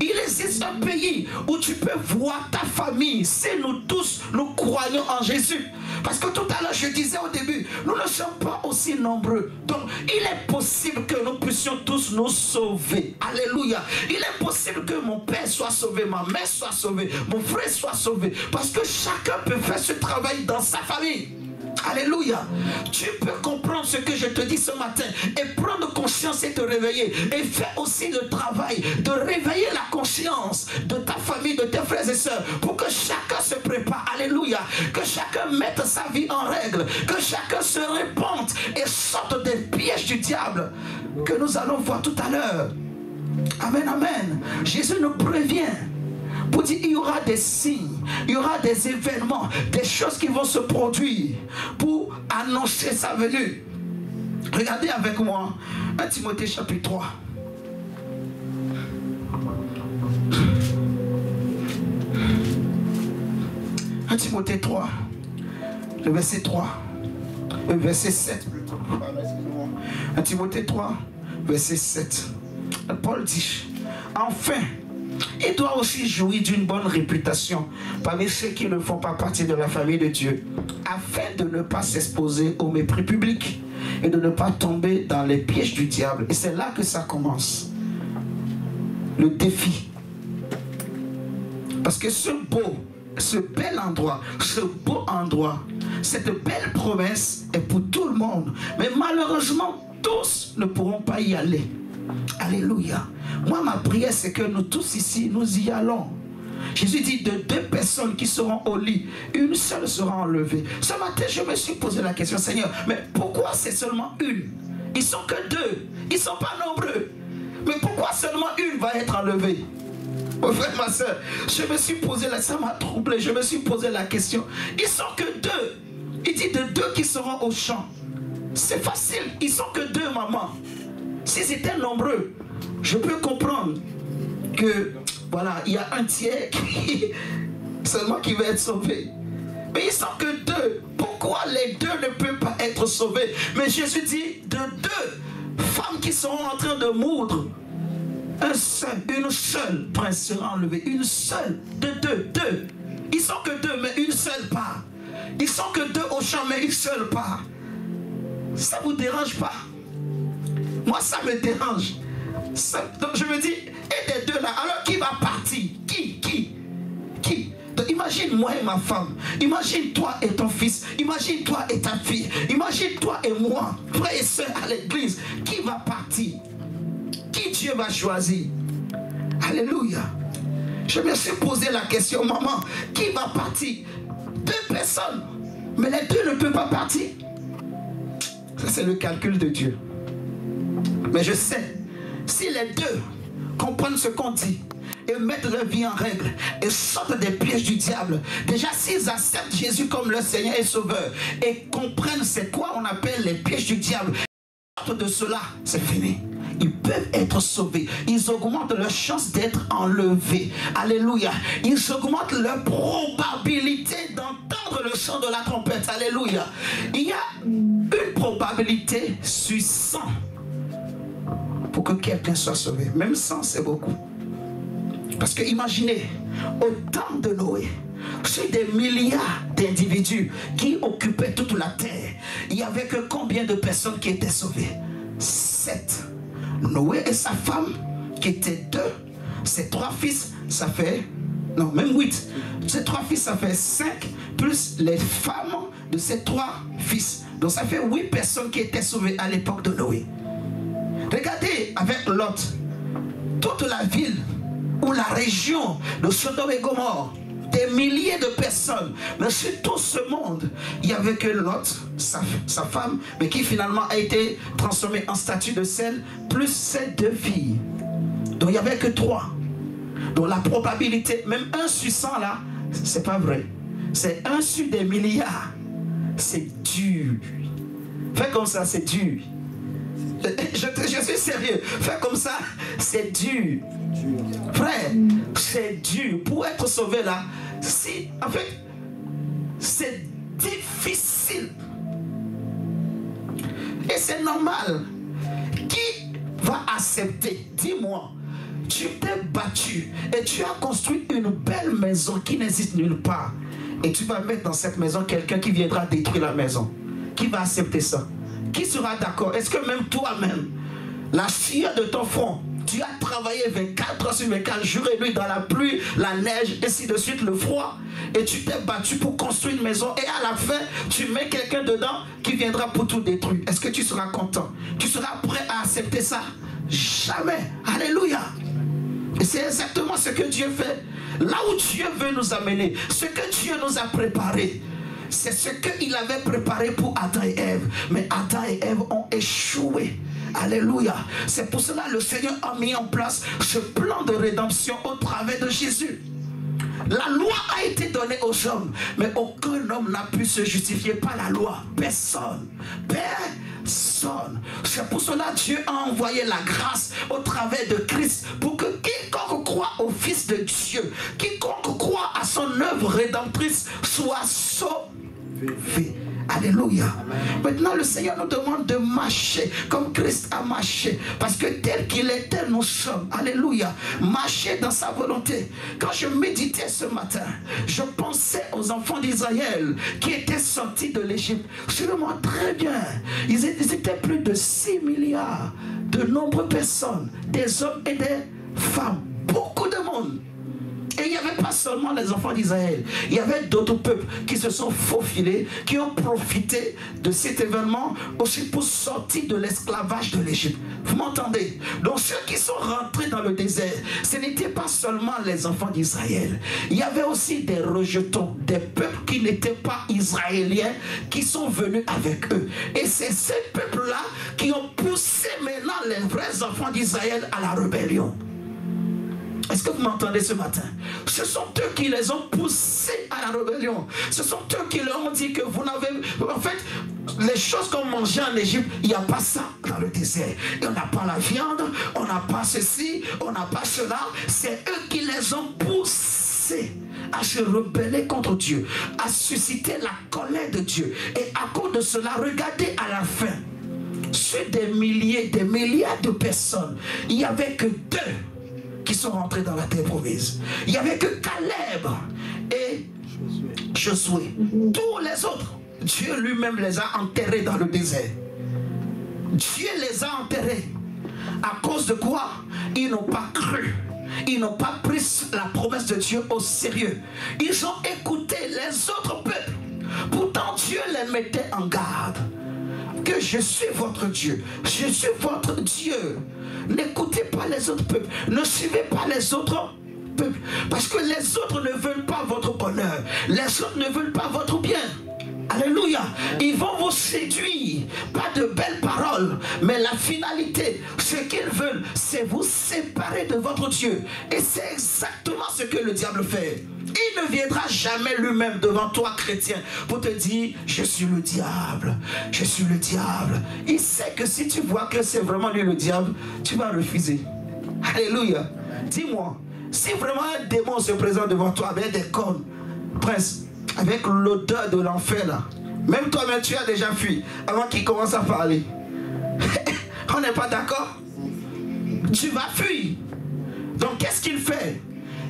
Il existe un pays où tu peux voir ta famille si nous tous nous croyons en Jésus. Parce que tout à l'heure je disais au début, nous ne sommes pas aussi nombreux. Donc il est possible que nous puissions tous nous sauver. Alléluia. Il est possible que mon père soit sauvé, ma mère soit sauvée, mon frère soit sauvé. Parce que chacun peut faire ce travail dans sa famille. Alléluia. Tu peux comprendre ce que je te dis ce matin et prendre conscience et te réveiller. Et faire aussi le travail de réveiller la conscience de ta famille, de tes frères et sœurs, pour que chacun se prépare. Alléluia. Que chacun mette sa vie en règle. Que chacun se répande et sorte des pièges du diable que nous allons voir tout à l'heure. Amen, amen. Jésus nous prévient pour dire il y aura des signes, il y aura des événements, des choses qui vont se produire pour annoncer sa venue. Regardez avec moi 1 Timothée chapitre 3. 1 Timothée 3, le verset 3, le verset 7 plutôt. 1 Timothée 3, verset 7. Paul dit, enfin, il doit aussi jouir d'une bonne réputation parmi ceux qui ne font pas partie de la famille de Dieu, afin de ne pas s'exposer au mépris public et de ne pas tomber dans les pièges du diable. Et c'est là que ça commence. Le défi. Parce que ce bel endroit, ce beau endroit, cette belle promesse est pour tout le monde. Mais malheureusement, tous ne pourront pas y aller. Alléluia. Moi, ma prière, c'est que nous tous ici, nous y allons. Jésus dit, de 2 personnes qui seront au lit, une seule sera enlevée. Ce matin, je me suis posé la question, Seigneur, mais pourquoi c'est seulement une? Ils sont que 2, ils ne sont pas nombreux. Mais pourquoi seulement une va être enlevée? Mon frère, ma soeur, je me suis posé la question, ça m'a troublé, je me suis posé la question. Ils sont que 2. Il dit de 2 qui seront au champ. C'est facile, ils sont que 2, maman. Si c'était nombreux, je peux comprendre. que, voilà, il y a un tiers seulement qui va être sauvé. Mais ils sont que deux. Pourquoi les deux ne peuvent pas être sauvés? Mais Jésus dit, de deux femmes qui seront en train de moudre, une seule prince sera enlevée. Une seule, de deux. Ils sont que deux, mais une seule part. Ils sont que deux au champ, mais une seule part. Ça ne vous dérange pas? Moi, ça me dérange. Donc je me dis, et des deux là, alors qui va partir? Qui? Donc imagine moi et ma femme, imagine toi et ton fils, imagine toi et ta fille, imagine toi et moi, frères et sœurs à l'église. Qui va partir? Qui Dieu va choisir? Alléluia. Je me suis posé la question, maman, qui va partir? Deux personnes, mais les deux ne peuvent pas partir. Ça c'est le calcul de Dieu. Mais je sais, si les deux comprennent ce qu'on dit et mettent leur vie en règle et sortent des pièges du diable, déjà s'ils acceptent Jésus comme leur Seigneur et Sauveur et comprennent c'est quoi on appelle les pièges du diable, de cela, c'est fini. Ils peuvent être sauvés. Ils augmentent leur chance d'être enlevés. Alléluia. Ils augmentent leur probabilité d'entendre le son de la trompette. Alléluia. Il y a une probabilité sur 100 pour que quelqu'un soit sauvé. Même 100, c'est beaucoup. Parce que imaginez, au temps de Noé, sur des milliards d'individus qui occupaient toute la terre, il n'y avait que combien de personnes qui étaient sauvées? 7. Noé et sa femme, qui étaient 2, ses 3 fils, ça fait... Non, même 8. Ses 3 fils, ça fait 5, plus les femmes de ses 3 fils. Donc ça fait 8 personnes qui étaient sauvées à l'époque de Noé. Regardez avec Lot, toute la ville ou la région de Sodome et Gomorrhe, des milliers de personnes, mais sur tout ce monde, il n'y avait que Lot, sa femme, mais qui finalement a été transformée en statue de sel, plus ses 2 filles. Donc il n'y avait que 3. Donc la probabilité, même 1 sur 100 là, c'est pas vrai. C'est 1 sur des milliards. C'est dur. Fais comme ça, c'est dur. Je suis sérieux. Fais comme ça, c'est dur. Frère, c'est dur. Pour être sauvé là, en fait, c'est difficile. Et c'est normal. Qui va accepter? Dis-moi. Tu t'es battu et tu as construit une belle maison qui n'existe nulle part. Et tu vas mettre dans cette maison quelqu'un qui viendra détruire la maison. Qui va accepter ça? Qui sera d'accord? Est-ce que même toi-même, la sueur de ton front, tu as travaillé 24 heures sur 24, jour et nuit dans la pluie, la neige, ainsi de suite, le froid, et tu t'es battu pour construire une maison, et à la fin, tu mets quelqu'un dedans qui viendra pour tout détruire. Est-ce que tu seras content? Tu seras prêt à accepter ça? Jamais. Alléluia. Et c'est exactement ce que Dieu fait. Là où Dieu veut nous amener, ce que Dieu nous a préparé, c'est ce qu'il avait préparé pour Adam et Ève. Mais Adam et Ève ont échoué. Alléluia. C'est pour cela que le Seigneur a mis en place ce plan de rédemption au travers de Jésus. La loi a été donnée aux hommes, mais aucun homme n'a pu se justifier par la loi. Personne. Personne. C'est pour cela que Dieu a envoyé la grâce au travers de Christ pour que quiconque croit au Fils de Dieu, quiconque croit à son œuvre rédemptrice soit sauvé. Alléluia. Maintenant le Seigneur nous demande de marcher comme Christ a marché, parce que tel qu'il est, tel nous sommes. Alléluia. Marcher dans sa volonté. Quand je méditais ce matin, je pensais aux enfants d'Israël qui étaient sortis de l'Égypte. Sûrement très bien, ils étaient plus de 6 milliards de nombreuses personnes, des hommes et des femmes, beaucoup de monde. Et il n'y avait pas seulement les enfants d'Israël, il y avait d'autres peuples qui se sont faufilés, qui ont profité de cet événement aussi pour sortir de l'esclavage de l'Égypte. Vous m'entendez? Donc ceux qui sont rentrés dans le désert, ce n'étaient pas seulement les enfants d'Israël. Il y avait aussi des rejetons, des peuples qui n'étaient pas israéliens, qui sont venus avec eux. Et c'est ces peuples-là qui ont poussé maintenant les vrais enfants d'Israël à la rébellion. Est-ce que vous m'entendez ce matin? Ce sont eux qui les ont poussés à la rébellion. Ce sont eux qui leur ont dit que vous n'avez... En fait, les choses qu'on mangeait en Égypte, il n'y a pas ça dans le désert. On n'a pas la viande, on n'a pas ceci, on n'a pas cela. C'est eux qui les ont poussés à se rebeller contre Dieu, à susciter la colère de Dieu. Et à cause de cela, regardez à la fin, sur des milliers, des milliards de personnes, il n'y avait que 2 qui sont rentrés dans la terre promise. Il n'y avait que Caleb et Josué. Tous les autres, Dieu lui-même les a enterrés dans le désert. Dieu les a enterrés. À cause de quoi? Ils n'ont pas cru. Ils n'ont pas pris la promesse de Dieu au sérieux. Ils ont écouté les autres peuples. Pourtant, Dieu les mettait en garde. Que je suis votre Dieu. Je suis votre Dieu. N'écoutez pas les autres peuples. Ne suivez pas les autres peuples. Parce que les autres ne veulent pas votre bonheur. Les autres ne veulent pas votre bien. Alléluia. Ils vont vous séduire. Pas de belles paroles. Mais la finalité, ce qu'ils veulent, c'est vous séparer de votre Dieu. Et c'est exactement ce que le diable fait. Il ne viendra jamais lui-même devant toi, chrétien, pour te dire, je suis le diable, je suis le diable. Il sait que si tu vois que c'est vraiment lui le diable, tu vas refuser. Alléluia. Dis-moi, si vraiment un démon se présente devant toi avec des cornes, prince, avec l'odeur de l'enfer là, même toi-même tu as déjà fui avant qu'il commence à parler. On n'est pas d'accord? Tu vas fuir. Donc qu'est-ce qu'il fait?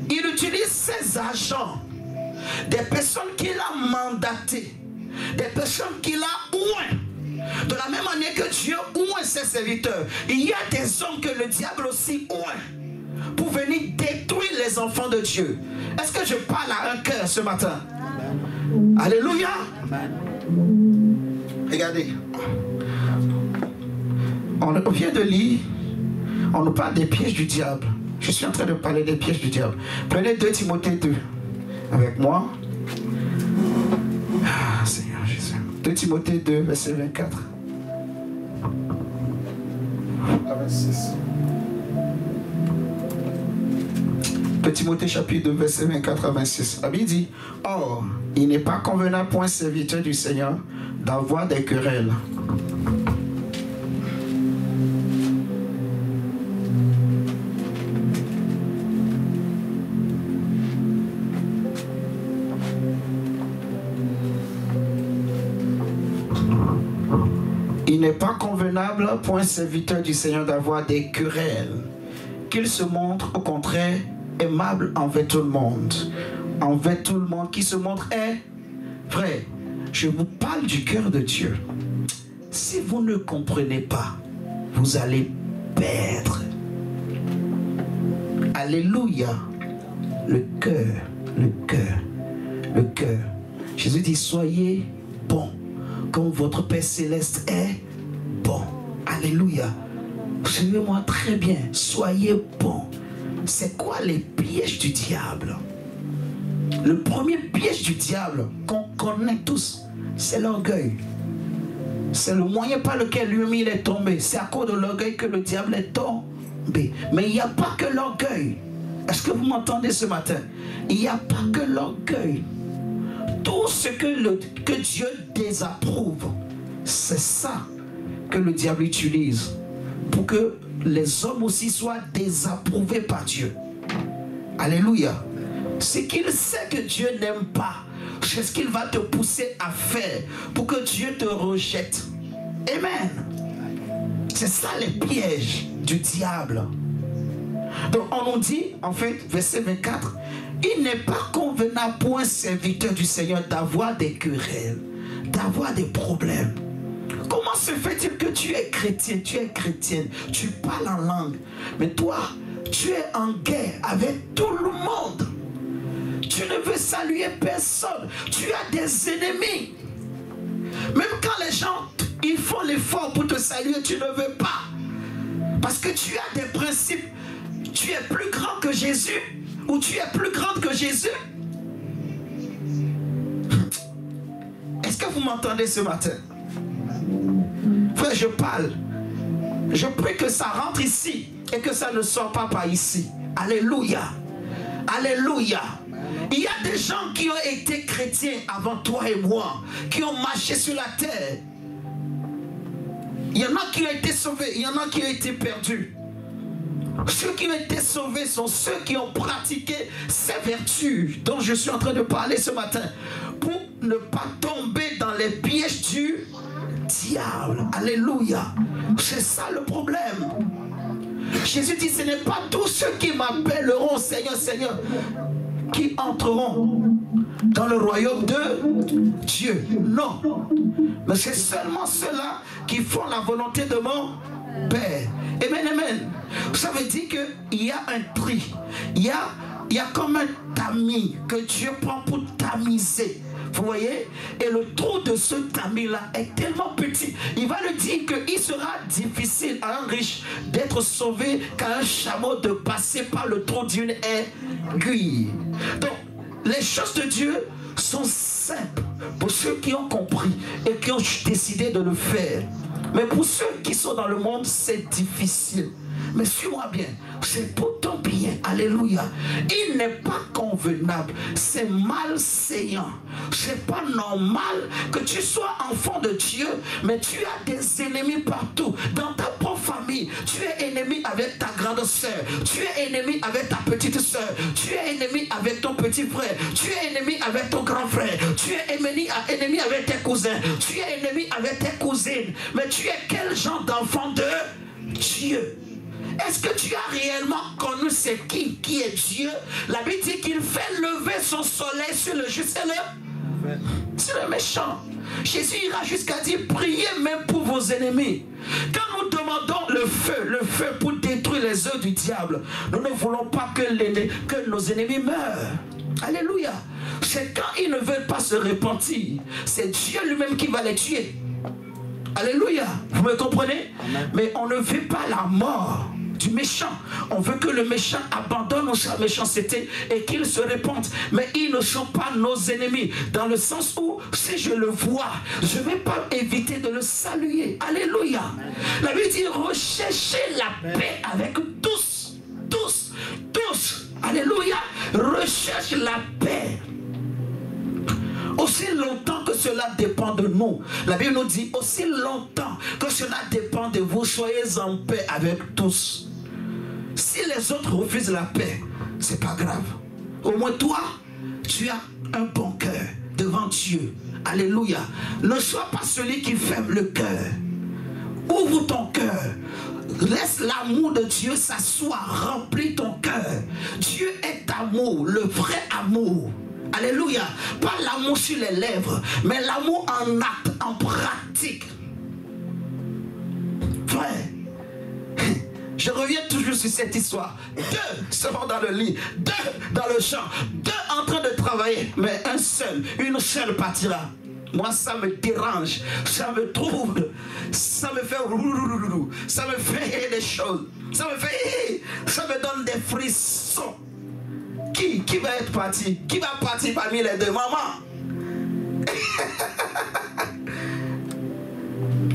Il utilise ses agents, des personnes qu'il a mandatées, des personnes qu'il a ouées. De la même manière que Dieu oue ses serviteurs, il y a des hommes que le diable aussi oue pour venir détruire les enfants de Dieu. Est-ce que je parle à un cœur ce matin? Amen. Alléluia. Amen. Regardez, on vient de lire, on nous parle des pièges du diable. Je suis en train de parler des pièges du diable. Prenez 2 Timothée 2 avec moi. Ah, Seigneur Jésus. 2 Timothée 2, verset 24 à 26. 2 Timothée chapitre 2, verset 24 à 26. La Bible dit, or, il n'est pas convenable pour un serviteur du Seigneur d'avoir des querelles. Il n'est pas convenable pour un serviteur du Seigneur d'avoir des querelles, qu'il se montre au contraire aimable envers tout le monde. Envers tout le monde, qui se montre frère, je vous parle du cœur de Dieu. Si vous ne comprenez pas, vous allez perdre. Alléluia. Le cœur, le cœur, le cœur. Jésus dit, soyez bons comme votre Père Céleste est bon. Alléluia. Suivez-moi très bien. Soyez bons. C'est quoi les pièges du diable? Le premier piège du diable qu'on connaît tous, c'est l'orgueil. C'est le moyen par lequel lui-même il est tombé. C'est à cause de l'orgueil que le diable est tombé. Mais il n'y a pas que l'orgueil. Est-ce que vous m'entendez ce matin? Il n'y a pas que l'orgueil. Tout ce que Dieu désapprouve, c'est ça que le diable utilise pour que les hommes aussi soient désapprouvés par Dieu. Alléluia. Ce qu'il sait que Dieu n'aime pas, c'est ce qu'il va te pousser à faire pour que Dieu te rejette. Amen. C'est ça les pièges du diable. Donc on nous dit, en fait, verset 24, il n'est pas convenable pour un serviteur du Seigneur d'avoir des querelles, d'avoir des problèmes. Comment se fait-il que tu es chrétien, tu es chrétienne, tu parles en langue, mais toi, tu es en guerre avec tout le monde. Tu ne veux saluer personne. Tu as des ennemis. Même quand les gens, ils font l'effort pour te saluer, tu ne veux pas. Parce que tu as des principes. Tu es plus grand que Jésus ou tu es plus grande que Jésus. Est-ce que vous m'entendez ce matin? Frère, je parle. Je prie que ça rentre ici et que ça ne sort pas par ici. Alléluia. Alléluia. Il y a des gens qui ont été chrétiens avant toi et moi, qui ont marché sur la terre. Il y en a qui ont été sauvés, il y en a qui ont été perdus. Ceux qui ont été sauvés sont ceux qui ont pratiqué ces vertus dont je suis en train de parler ce matin, pour ne pas tomber dans les pièges du diable. Alléluia. C'est ça le problème. Jésus dit, ce n'est pas tous ceux qui m'appelleront Seigneur, Seigneur, qui entreront dans le royaume de Dieu. Non. Mais c'est seulement ceux-là qui font la volonté de mon Père. Amen, amen. Ça veut dire qu'il y a un tri. Il y a comme un tamis que Dieu prend pour tamiser. Vous voyez? Et le trou de ce tamis-là est tellement petit. Il va le dire qu'il sera difficile à un riche d'être sauvé qu'à un chameau de passer par le trou d'une aiguille. Donc, les choses de Dieu sont simples pour ceux qui ont compris et qui ont décidé de le faire. Mais pour ceux qui sont dans le monde, c'est difficile. Mais suis-moi bien, c'est pour ton bien. Alléluia. Il n'est pas convenable, c'est malséant. C'est pas normal que tu sois enfant de Dieu, mais tu as des ennemis partout. Dans ta propre famille, tu es ennemi avec ta grande soeur, tu es ennemi avec ta petite soeur, tu es ennemi avec ton petit frère, tu es ennemi avec ton grand frère, tu es ennemi avec tes cousins, tu es ennemi avec tes cousines. Mais tu es quel genre d'enfant de Dieu? Est-ce que tu as réellement connu c'est qui est Dieu? La Bible dit qu'il fait lever son soleil sur le juste et le méchant. Jésus ira jusqu'à dire, priez même pour vos ennemis. Quand nous demandons le feu pour détruire les œuvres du diable, nous ne voulons pas que nos ennemis meurent. Alléluia. C'est quand ils ne veulent pas se repentir, c'est Dieu lui-même qui va les tuer. Alléluia. Vous me comprenez? Amen. Mais on ne veut pas la mort du méchant. On veut que le méchant abandonne sa méchanceté et qu'il se répande. Mais ils ne sont pas nos ennemis. Dans le sens où, si je le vois, je ne vais pas éviter de le saluer. Alléluia. La Bible dit, recherchez la paix avec tous. Tous. Tous. Alléluia. Recherche la paix. Aussi longtemps que cela dépend de nous. La Bible nous dit, aussi longtemps que cela dépend de vous, soyez en paix avec tous. Si les autres refusent la paix, c'est pas grave. Au moins toi, tu as un bon cœur devant Dieu. Alléluia. Ne sois pas celui qui ferme le cœur. Ouvre ton cœur. Laisse l'amour de Dieu s'asseoir. Remplis ton cœur. Dieu est amour, le vrai amour. Alléluia. Pas l'amour sur les lèvres, mais l'amour en acte, en pratique. Frère, je reviens toujours sur cette histoire. 2 seront dans le lit, 2 dans le champ, 2 en train de travailler, mais une seule partira. Moi, ça me dérange, ça me trouble, ça me fait ça me fait des choses, ça me donne des frissons. Qui va être parti? Qui va partir parmi les 2? Maman.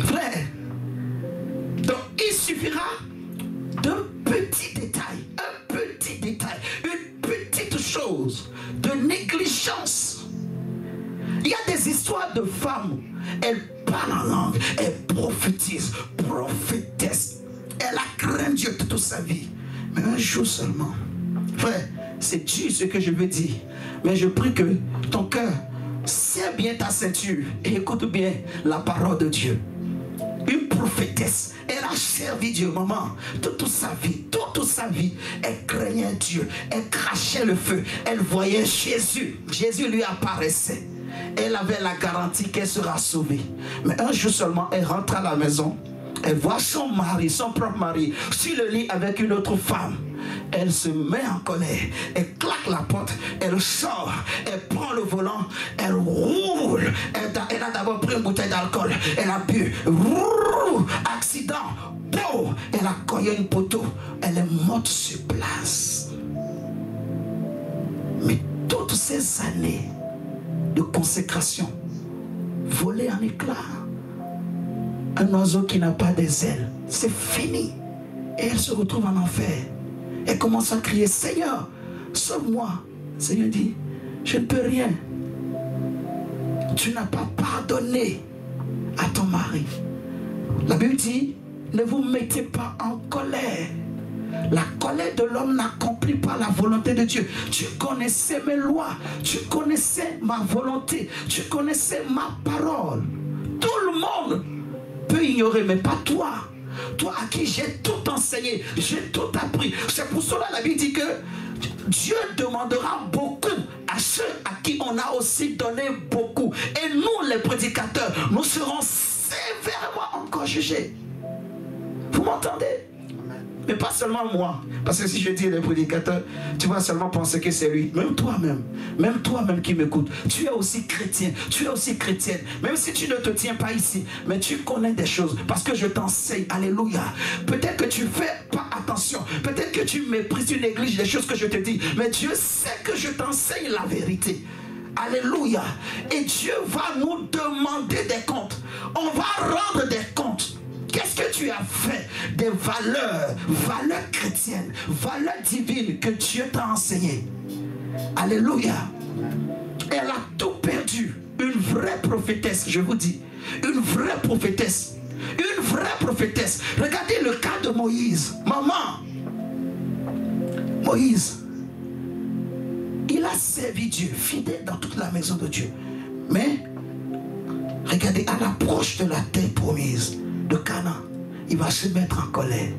Frère, donc il suffira d'un petit détail, une petite chose de négligence. Il y a des histoires de femmes, elles parlent en langue, elles prophétisent, prophétessent. Elle a craint Dieu toute sa vie. Mais un jour seulement, frère, c'est dur ce que je veux dire. Mais je prie que ton cœur serre bien ta ceinture et écoute bien la parole de Dieu. Une prophétesse, elle a servi Dieu, maman, toute sa vie, elle craignait Dieu, elle crachait le feu, elle voyait Jésus, Jésus lui apparaissait. Elle avait la garantie qu'elle sera sauvée. Mais un jour seulement, elle rentre à la maison, elle voit son mari, son propre mari, sur le lit avec une autre femme. Elle se met en colère, elle claque la porte, elle sort, elle prend le volant, elle roule. Elle a d'abord pris une bouteille d'alcool, elle a bu, accident, elle a cogné une poteau, elle est morte sur place. Mais toutes ces années de consécration volées en éclats. Un oiseau qui n'a pas des ailes, c'est fini. Et elle se retrouve en enfer. Elle commence à crier, Seigneur, sauve-moi. Le Seigneur dit, je ne peux rien. Tu n'as pas pardonné à ton mari. La Bible dit, ne vous mettez pas en colère. La colère de l'homme n'accomplit pas la volonté de Dieu. Tu connaissais mes lois, tu connaissais ma volonté, tu connaissais ma parole. Tout le monde peut ignorer, mais pas toi. Toi à qui j'ai tout enseigné, j'ai tout appris. C'est pour cela la Bible dit que Dieu demandera beaucoup à ceux à qui on a aussi donné beaucoup. Et nous, les prédicateurs, nous serons sévèrement encore jugés. Vous m'entendez? Mais pas seulement moi. Parce que si je dis les prédicateurs, tu vas seulement penser que c'est lui. Même toi-même qui m'écoutes, tu es aussi chrétien, tu es aussi chrétienne. Même si tu ne te tiens pas ici, mais tu connais des choses. Parce que je t'enseigne, alléluia. Peut-être que tu ne fais pas attention. Peut-être que tu méprises, tu négliges les choses que je te dis. Mais Dieu sait que je t'enseigne la vérité. Alléluia. Et Dieu va nous demander des comptes. On va rendre des comptes. Qu'est-ce que tu as fait des valeurs chrétiennes, valeurs divines que Dieu t'a enseignées? Alléluia. Elle a tout perdu. Une vraie prophétesse, je vous dis. Une vraie prophétesse. Une vraie prophétesse. Regardez le cas de Moïse. Maman. Moïse. Il a servi Dieu, fidèle dans toute la maison de Dieu. Mais, regardez, à l'approche de la terre promise de Canaan, il va se mettre en colère.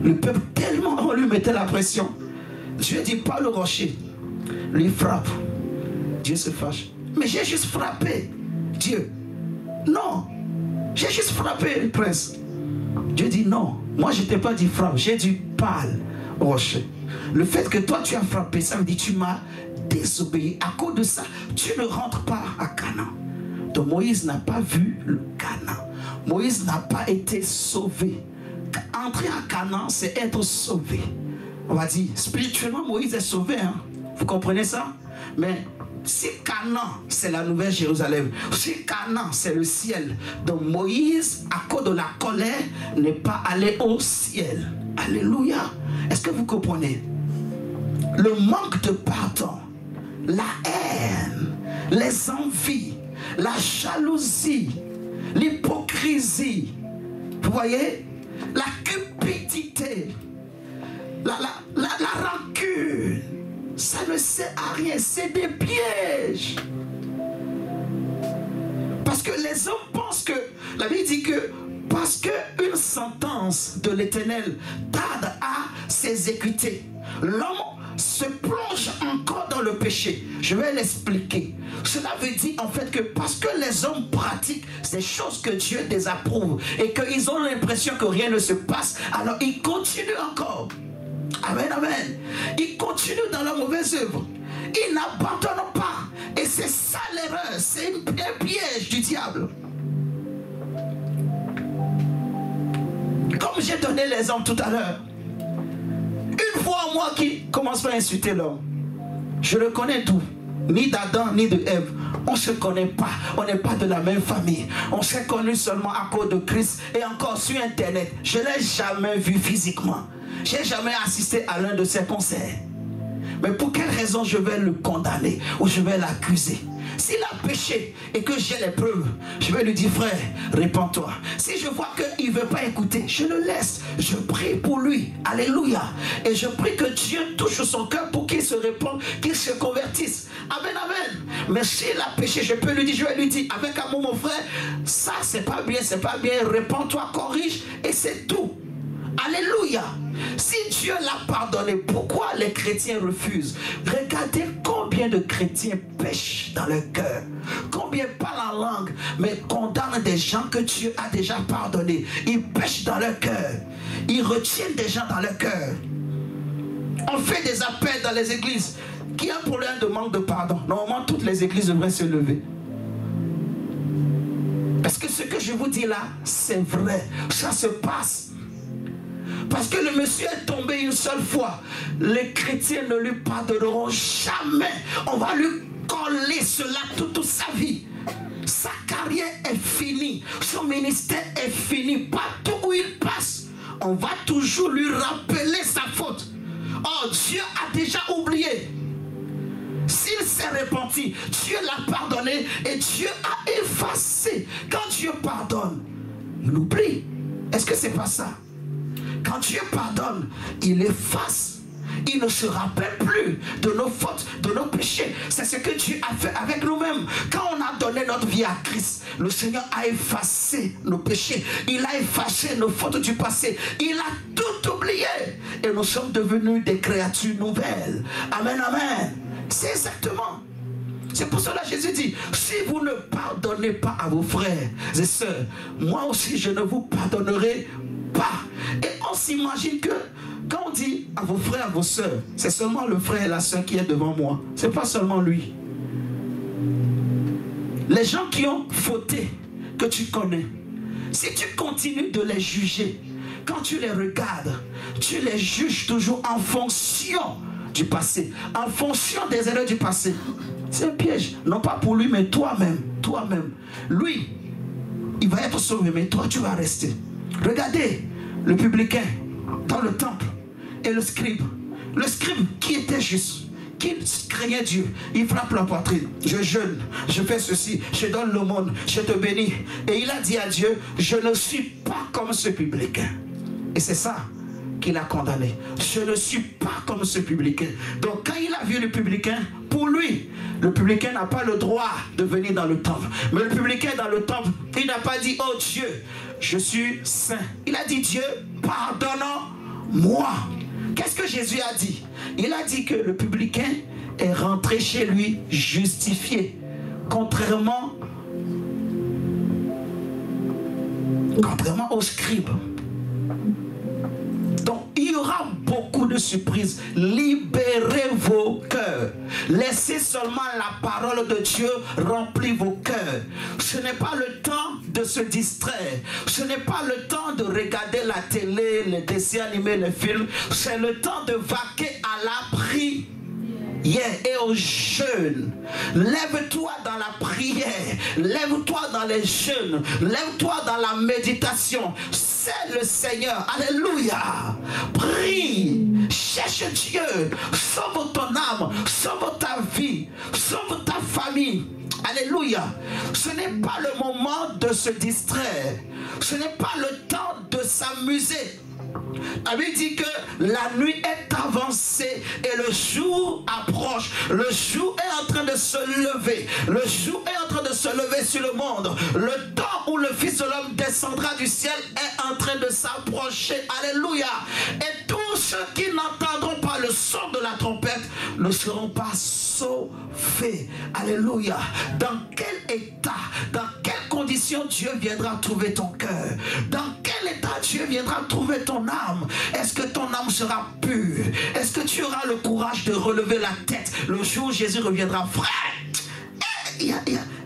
Le peuple, tellement on lui mettait la pression. Dieu dit, pas le rocher. Lui frappe. Dieu se fâche. Mais j'ai juste frappé. Dieu. Non. J'ai juste frappé le prince. Dieu dit non. Moi je t'ai pas dit frappe. J'ai dit parle au rocher. Le fait que toi tu as frappé, ça veut dire tu m'as désobéi. À cause de ça, tu ne rentres pas à Canaan. Donc Moïse n'a pas vu le Canaan. Moïse n'a pas été sauvé. Entrer à Canaan, c'est être sauvé. On va dire, spirituellement, Moïse est sauvé. Hein? Vous comprenez ça? Mais si Canaan, c'est la nouvelle Jérusalem, si Canaan, c'est le ciel, donc Moïse, à cause de la colère, n'est pas allé au ciel. Alléluia. Est-ce que vous comprenez? Le manque de pardon, la haine, les envies, la jalousie, l'hypocrisie, vous voyez, la cupidité, la rancune, ça ne sert à rien, c'est des pièges. Parce que les hommes pensent que, la Bible dit que parce qu'une sentence de l'Éternel tarde à s'exécuter, l'homme se plonge encore dans le péché. Je vais l'expliquer. Cela veut dire en fait que parce que les hommes pratiquent ces choses que Dieu désapprouve et qu'ils ont l'impression que rien ne se passe, alors ils continuent encore. Amen, amen. Ils continuent dans leur mauvaise œuvre. Ils n'abandonnent pas. Et c'est ça l'erreur. C'est un piège du diable. Comme j'ai donné l'exemple tout à l'heure. Une fois moi qui commence à insulter l'homme. Je le connais tout. Ni d'Adam, ni de Ève. On ne se connaît pas. On n'est pas de la même famille. On s'est connus seulement à cause de Christ. Et encore sur Internet. Je ne l'ai jamais vu physiquement. Je n'ai jamais assisté à l'un de ses concerts. Mais pour quelle raison je vais le condamner ou je vais l'accuser? S'il a péché et que j'ai les preuves, je vais lui dire frère, répands-toi. Si je vois qu'il ne veut pas écouter, je le laisse. Je prie pour lui. Alléluia. Et je prie que Dieu touche son cœur pour qu'il se répande, qu'il se convertisse. Amen, amen. Mais s'il a péché, je peux lui dire, je vais lui dire avec amour mon frère, ça c'est pas bien, répands-toi, corrige et c'est tout. Alléluia. Si Dieu l'a pardonné, pourquoi les chrétiens refusent? Regardez combien de chrétiens pêchent dans leur cœur. Combien parlent en langue, mais condamnent des gens que Dieu a déjà pardonnés. Ils pêchent dans leur cœur. Ils retiennent des gens dans leur cœur. On fait des appels dans les églises. Qui a un problème de manque de pardon? Normalement, toutes les églises devraient se lever. Parce que ce que je vous dis là, c'est vrai. Ça se passe. Parce que le monsieur est tombé une seule fois. Les chrétiens ne lui pardonneront jamais. On va lui coller cela toute sa vie. Sa carrière est finie. Son ministère est fini. Partout où il passe, on va toujours lui rappeler sa faute. Oh, Dieu a déjà oublié. S'il s'est repenti, Dieu l'a pardonné et Dieu a effacé. Quand Dieu pardonne, il oublie. Est-ce que c'est pas ça? Quand Dieu pardonne, il efface. Il ne se rappelle plus de nos fautes, de nos péchés. C'est ce que Dieu a fait avec nous-mêmes. Quand on a donné notre vie à Christ, le Seigneur a effacé nos péchés. Il a effacé nos fautes du passé. Il a tout oublié. Et nous sommes devenus des créatures nouvelles. Amen, amen. C'est exactement. C'est pour cela que Jésus dit, si vous ne pardonnez pas à vos frères et sœurs, moi aussi je ne vous pardonnerai pas. Et on s'imagine que quand on dit à vos frères, à vos sœurs, c'est seulement le frère et la sœur qui est devant moi. C'est pas seulement lui. Les gens qui ont fauté, que tu connais, si tu continues de les juger, quand tu les regardes, tu les juges toujours en fonction du passé, en fonction des erreurs du passé. C'est un piège. Non pas pour lui, mais toi-même. Toi-même. Lui, il va être sauvé, mais toi, tu vas rester. Regardez le publicain dans le temple et le scribe. Le scribe qui était juste, qui craignait Dieu, il frappe la poitrine. Je jeûne, je fais ceci, je donne l'aumône, je te bénis. Et il a dit à Dieu, je ne suis pas comme ce publicain. Et c'est ça qu'il a condamné. Je ne suis pas comme ce publicain. Donc quand il a vu le publicain, pour lui, le publicain n'a pas le droit de venir dans le temple. Mais le publicain dans le temple, il n'a pas dit, oh Dieu, je suis saint. Il a dit, Dieu, pardonne-moi. Qu'est-ce que Jésus a dit? Il a dit que le publicain est rentré chez lui justifié. Contrairement au scribe. Donc il y aura beaucoup de surprises. Libérez vos cœurs. Laissez seulement la parole de Dieu remplir vos cœurs. Ce n'est pas le temps de se distraire. Ce n'est pas le temps de regarder la télé, les dessins animés, les films. C'est le temps de vaquer à la prière et au jeûne. Lève-toi dans la prière. Lève-toi dans les jeûnes. Lève-toi dans la méditation. C'est le Seigneur. Alléluia. Prie. Cherche Dieu. Sauve ton âme. Sauve ta vie. Sauve ta famille. Alléluia. Ce n'est pas le moment de se distraire. Ce n'est pas le temps de s'amuser. La Bible dit que la nuit est avancée et le jour approche. Le jour est en train de se lever. Le jour est en train de se lever sur le monde. Le temps où le Fils de l'homme descendra du ciel est en train de s'approcher. Alléluia. Et tous ceux qui n'entendront pas le son de la trompette ne seront pas sauvés. Alléluia. Dans quel état, dans quelles conditions Dieu viendra trouver ton cœur? Dans quel état Dieu viendra trouver ton âme? Est-ce que ton âme sera pure? Est-ce que tu auras le courage de relever la tête le jour où Jésus reviendra? Frère, il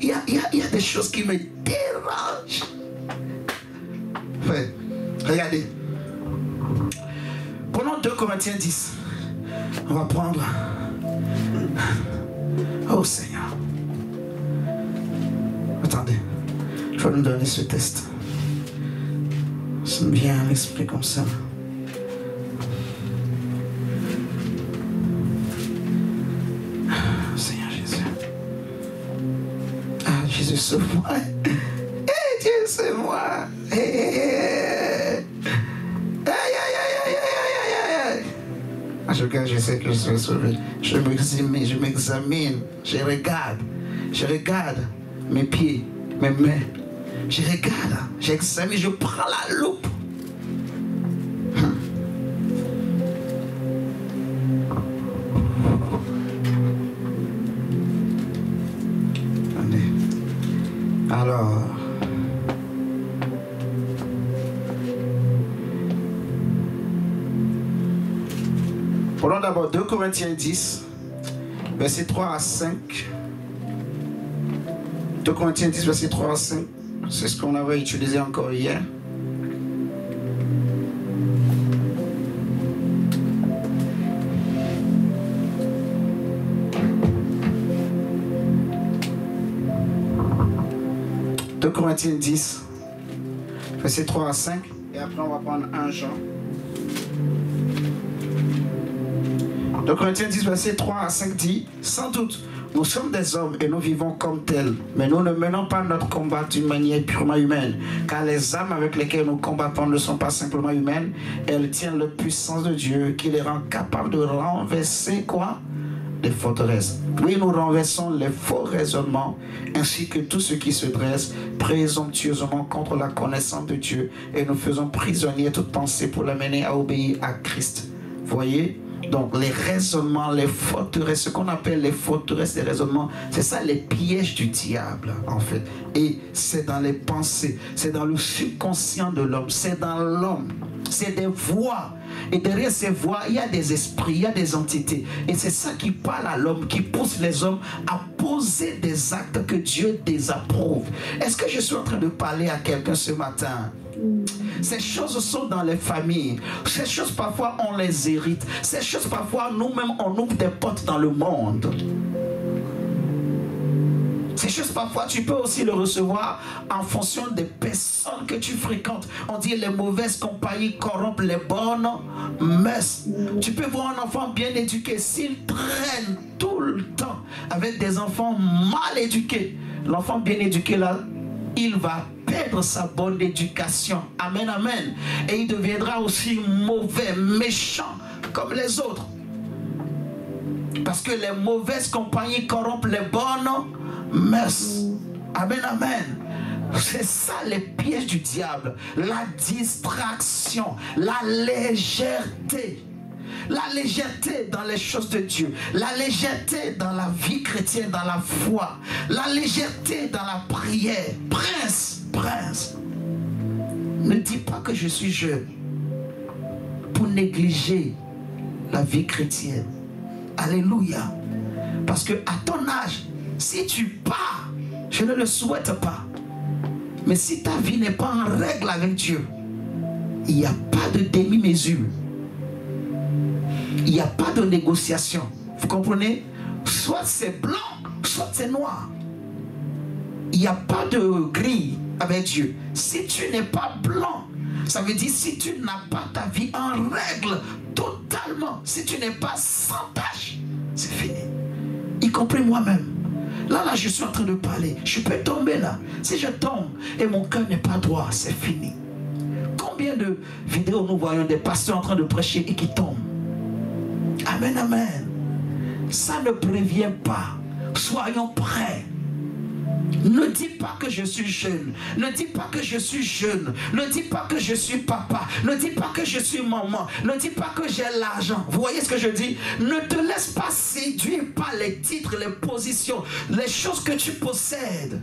y a des choses qui me dérangent. Frère, regardez. Prenons 2 Corinthiens 10. On va prendre. Oh Seigneur. Attendez. Il faut nous donner ce test. Ça me vient à l'esprit comme ça. Seigneur Jésus. Ah, Jésus, sauve-moi. Eh, Dieu, sauve-moi. Je sais que je suis sauvé. Je m'examine. Je regarde mes pieds, mes mains. Je regarde, j'examine, je prends la loupe. Alors, prenons d'abord 2 Corinthiens 10, versets 3 à 5. 2 Corinthiens 10, versets 3 à 5. C'est ce qu'on avait utilisé encore hier. Corinthiens 10, versets 3 à 5. Et après, on va prendre 1 Jean. 2 Corinthiens 10, verset 3 à 5 dit, sans doute, nous sommes des hommes et nous vivons comme tels, mais nous ne menons pas notre combat d'une manière purement humaine, car les âmes avec lesquelles nous combattons ne sont pas simplement humaines, elles tiennent la puissance de Dieu qui les rend capables de renverser quoi? Des forteresses. Oui, nous renversons les faux raisonnements ainsi que tout ce qui se dresse présomptueusement contre la connaissance de Dieu et nous faisons prisonnier toute pensée pour l'amener à obéir à Christ. Voyez? Donc les raisonnements, les forteresses, ce qu'on appelle les forteresses des raisonnements, c'est ça les pièges du diable en fait. Et c'est dans les pensées, c'est dans le subconscient de l'homme, c'est dans l'homme, c'est des voix. Et derrière ces voix, il y a des esprits, il y a des entités. Et c'est ça qui parle à l'homme, qui pousse les hommes à poser des actes que Dieu désapprouve. Est-ce que je suis en train de parler à quelqu'un ce matin? Ces choses sont dans les familles. Ces choses parfois on les hérite. Ces choses parfois nous-mêmes on ouvre des portes dans le monde. Ces choses parfois tu peux aussi le recevoir en fonction des personnes que tu fréquentes. On dit les mauvaises compagnies corrompent les bonnes mœurs. Tu peux voir un enfant bien éduqué, s'il traîne tout le temps avec des enfants mal éduqués, l'enfant bien éduqué là, il va perdre sa bonne éducation. Amen, amen. Et il deviendra aussi mauvais, méchant comme les autres. Parce que les mauvaises compagnies corrompent les bonnes mœurs. Amen, amen. C'est ça les pièges du diable. La distraction, la légèreté. La légèreté dans les choses de Dieu, la légèreté dans la vie chrétienne, dans la foi, la légèreté dans la prière. Prince, ne dis pas que je suis jeune pour négliger la vie chrétienne. Alléluia. Parce que à ton âge, si tu pars, je ne le souhaite pas, mais si ta vie n'est pas en règle avec Dieu, il n'y a pas de demi-mesure. Il n'y a pas de négociation. Vous comprenez? Soit c'est blanc, soit c'est noir. Il n'y a pas de gris avec Dieu. Si tu n'es pas blanc, ça veut dire si tu n'as pas ta vie en règle totalement, si tu n'es pas sans tâche, c'est fini. Y compris moi-même. Là, je suis en train de parler. Je peux tomber là. Si je tombe et mon cœur n'est pas droit, c'est fini. Combien de vidéos nous voyons des pasteurs en train de prêcher et qui tombent? Amen, amen. Ça ne prévient pas. Soyons prêts. Ne dis pas que je suis jeune. Ne dis pas que je suis jeune. Ne dis pas que je suis papa. Ne dis pas que je suis maman. Ne dis pas que j'ai l'argent. Vous voyez ce que je dis? Ne te laisse pas séduire par les titres, les positions, les choses que tu possèdes.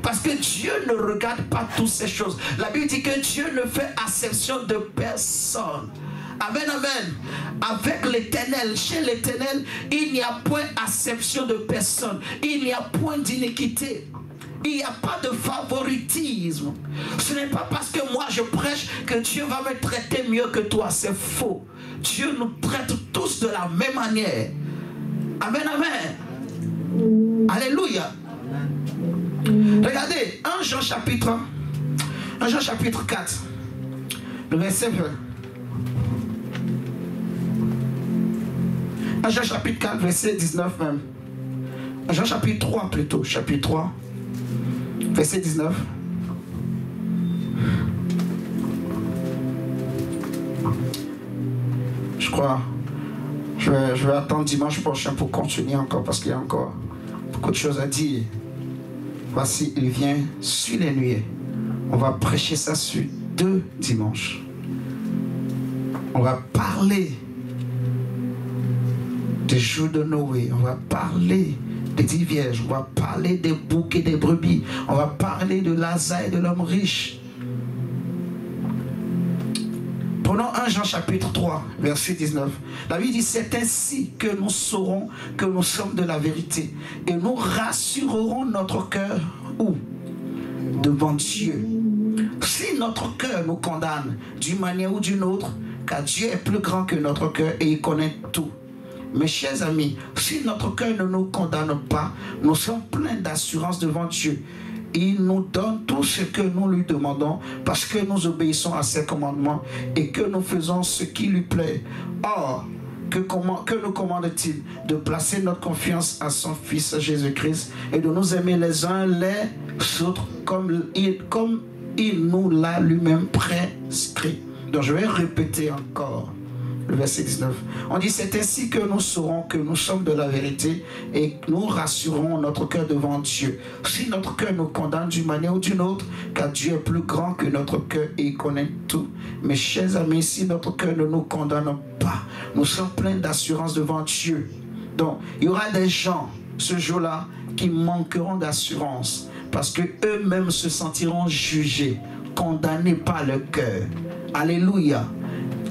Parce que Dieu ne regarde pas toutes ces choses. La Bible dit que Dieu ne fait acception de personne. Amen, amen. Avec l'Éternel, chez l'Éternel, il n'y a point acception de personne. Il n'y a point d'iniquité. Il n'y a pas de favoritisme. Ce n'est pas parce que moi je prêche que Dieu va me traiter mieux que toi. C'est faux. Dieu nous traite tous de la même manière. Amen, amen. Alléluia. Regardez, 1 Jean chapitre 4, le verset 20. 1 Jean chapitre 4, verset 19 même. 1 Jean chapitre 3 plutôt, chapitre 3, verset 19. Je crois, je vais attendre dimanche prochain pour continuer encore parce qu'il y a encore beaucoup de choses à dire. Voici, il vient sur les nuées. On va prêcher ça sur 2 dimanches. On va parler des jours de Noé, on va parler des 10 vierges, on va parler des boucs et des brebis, on va parler de Lazare et de l'homme riche. Prenons 1 Jean chapitre 3, verset 19. La Bible dit, c'est ainsi que nous saurons que nous sommes de la vérité et nous rassurerons notre cœur où? Devant Dieu. Si notre cœur nous condamne d'une manière ou d'une autre, car Dieu est plus grand que notre cœur et il connaît tout. Mes chers amis, si notre cœur ne nous condamne pas, nous sommes pleins d'assurance devant Dieu. il nous donne tout ce que nous lui demandons parce que nous obéissons à ses commandements et que nous faisons ce qui lui plaît. Or, que nous commande-t-il? De placer notre confiance à son Fils Jésus-Christ et de nous aimer les uns les autres comme il nous l'a lui-même prescrit. Donc je vais répéter encore le verset 19. On dit: c'est ainsi que nous saurons que nous sommes de la vérité et nous rassurons notre cœur devant Dieu. Si notre cœur nous condamne d'une manière ou d'une autre, car Dieu est plus grand que notre cœur et il connaît tout. Mes chers amis, si notre cœur ne nous condamne pas, nous sommes pleins d'assurance devant Dieu. Donc il y aura des gens ce jour-là qui manqueront d'assurance parce que eux-mêmes se sentiront jugés, condamnés par le cœur. Alléluia.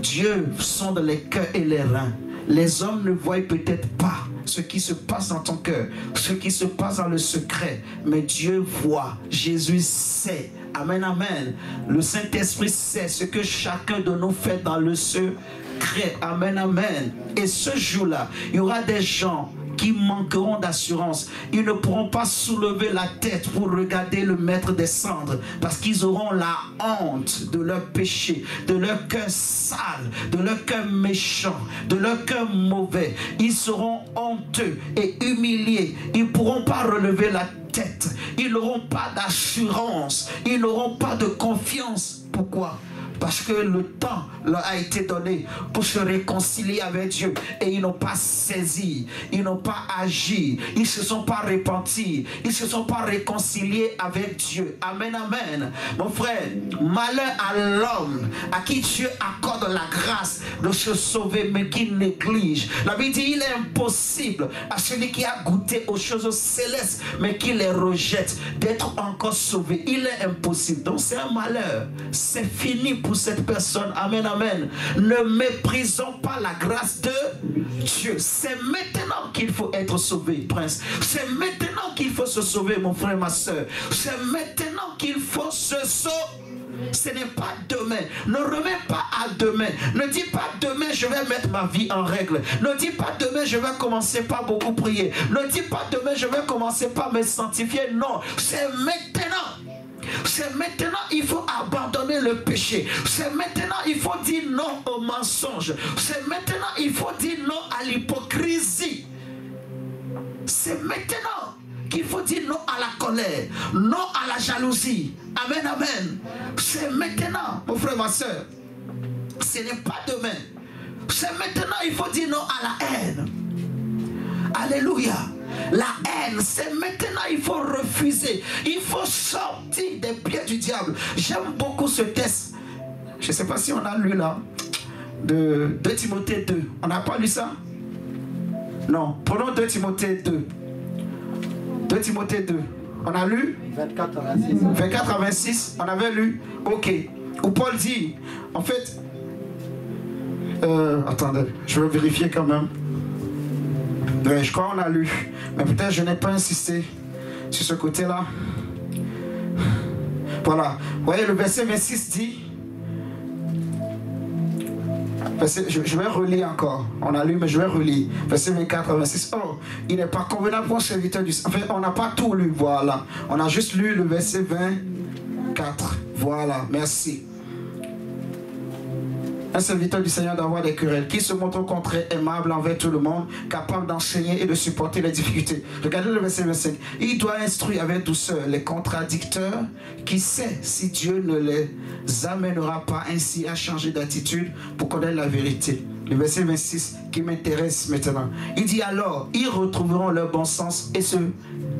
Dieu sonde les cœurs et les reins. Les hommes ne voient peut-être pas ce qui se passe dans ton cœur, ce qui se passe dans le secret, mais Dieu voit. Jésus sait. Amen, amen. Le Saint-Esprit sait ce que chacun de nous fait dans le secret. Amen, amen. Et ce jour-là, il y aura des gens qui manqueront d'assurance. Ils ne pourront pas soulever la tête pour regarder le maître descendre parce qu'ils auront la honte de leur péché, de leur cœur sale, de leur cœur méchant, de leur cœur mauvais. Ils seront honteux et humiliés. Ils ne pourront pas relever la tête. Ils n'auront pas d'assurance. Ils n'auront pas de confiance. Pourquoi? Parce que le temps leur a été donné pour se réconcilier avec Dieu. Et ils n'ont pas saisi, ils n'ont pas agi, ils ne se sont pas repentis, ils ne se sont pas réconciliés avec Dieu. Amen, amen. Mon frère, malheur à l'homme à qui Dieu accorde la grâce de se sauver, mais qui néglige. La Bible dit: il est impossible à celui qui a goûté aux choses célestes, mais qui les rejette, d'être encore sauvé. Il est impossible. Donc c'est un malheur. C'est fini pour cette personne. Amen, amen. Ne méprisons pas la grâce de Dieu. C'est maintenant qu'il faut être sauvé, prince. C'est maintenant qu'il faut se sauver, mon frère, ma soeur. C'est maintenant qu'il faut se sauver. Ce n'est pas demain. Ne remets pas à demain. Ne dis pas demain je vais mettre ma vie en règle. Ne dis pas demain je vais commencer par beaucoup prier. Ne dis pas demain je vais commencer par me sanctifier. Non, c'est maintenant. C'est maintenant il faut abandonner le péché. C'est maintenant il faut dire non au mensonge. C'est maintenant il faut dire non à l'hypocrisie. C'est maintenant qu'il faut dire non à la colère, non à la jalousie. Amen, amen. C'est maintenant, mon frère, ma soeur. Ce n'est pas demain. C'est maintenant il faut dire non à la haine. Alléluia. La haine, c'est maintenant il faut refuser. Il faut sortir des pieds du diable. J'aime beaucoup ce texte. Je ne sais pas si on a lu là. De 2 Timothée 2. On n'a pas lu ça? Non. Prenons 2 Timothée 2. 2 Timothée 2. On a lu 24 à 26. 24 à 26. On avait lu. Ok. Où Paul dit, en fait, attendez, je vais vérifier quand même. Ouais, je crois qu'on a lu. Mais peut-être je n'ai pas insisté sur ce côté-là. Voilà. Vous voyez, le verset 26 dit. Je vais relire encore. On a lu, mais je vais relire. Verset 24 à 26. Oh, il n'est pas convenable pour un serviteur du... En fait, on n'a pas tout lu, voilà. On a juste lu le verset 24. Voilà, merci. Un serviteur du Seigneur d'avoir des querelles, qui se montre au contraire aimable envers tout le monde, capable d'enseigner et de supporter les difficultés. Regardez le verset 25. Il doit instruire avec douceur les contradicteurs, qui sait si Dieu ne les amènera pas ainsi à changer d'attitude pour connaître la vérité. Le verset 26 qui m'intéresse maintenant. Il dit alors, ils retrouveront leur bon sens et se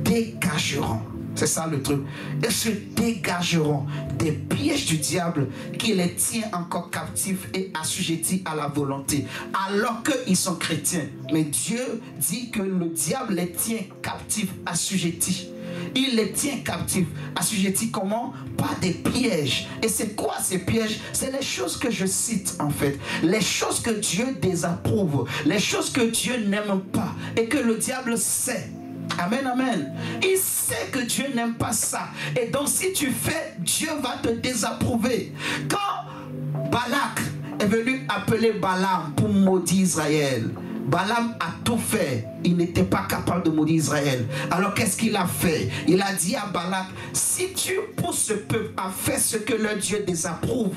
dégageront. C'est ça le truc. Et se dégageront des pièges du diable qui les tient encore captifs et assujettis à la volonté. Alors qu'ils sont chrétiens. Mais Dieu dit que le diable les tient captifs, assujettis. Il les tient captifs, assujettis comment? Par des pièges. Et c'est quoi ces pièges? C'est les choses que je cite en fait. Les choses que Dieu désapprouve. Les choses que Dieu n'aime pas. Et que le diable sait. Amen, amen. Il sait que Dieu n'aime pas ça. Et donc si tu fais, Dieu va te désapprouver. Quand Balak est venu appeler Balaam pour maudire Israël, Balaam a tout fait. Il n'était pas capable de maudire Israël. Alors qu'est-ce qu'il a fait? Il a dit à Balak, si tu pousses ce peuple à faire ce que leur Dieu désapprouve,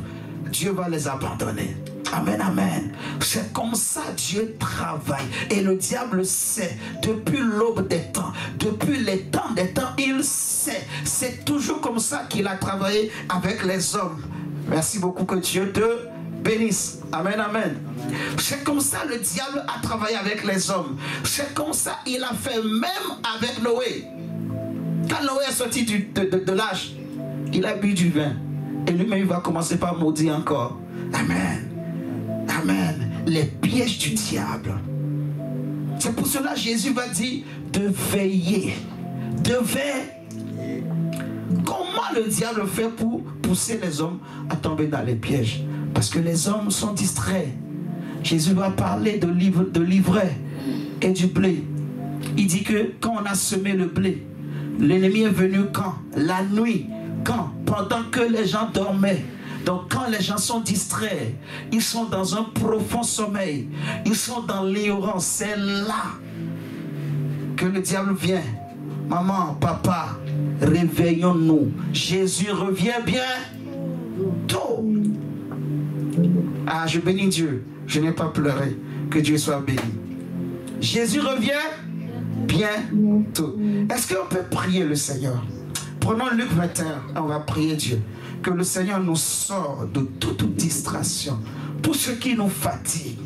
Dieu va les abandonner. Amen, amen. C'est comme ça Dieu travaille. Et le diable sait, depuis l'aube des temps, depuis les temps des temps, il sait. C'est toujours comme ça qu'il a travaillé avec les hommes. Merci beaucoup, que Dieu te bénisse. Amen, amen. C'est comme ça le diable a travaillé avec les hommes. C'est comme ça il a fait même avec Noé. Quand Noé est sorti de l'âge, il a bu du vin. Et lui-même il va commencer par maudire encore. Amen. Amen. Les pièges du diable. C'est pour cela que Jésus va dire de veiller. De veiller. Comment le diable fait pour pousser les hommes à tomber dans les pièges? Parce que les hommes sont distraits. Jésus va parler de l'ivraie et du blé. Il dit que quand on a semé le blé, l'ennemi est venu quand? La nuit. Quand? Pendant que les gens dormaient. Donc quand les gens sont distraits, ils sont dans un profond sommeil, ils sont dans l'ignorance, c'est là que le diable vient. Maman, papa, réveillons-nous. Jésus revient bientôt. Ah, je bénis Dieu. Je n'ai pas pleuré. Que Dieu soit béni. Jésus revient bientôt. Est-ce qu'on peut prier le Seigneur? Prenons Luc 21. On va prier Dieu. Que le Seigneur nous sorte de toute distraction. Tout ce qui nous fatigue.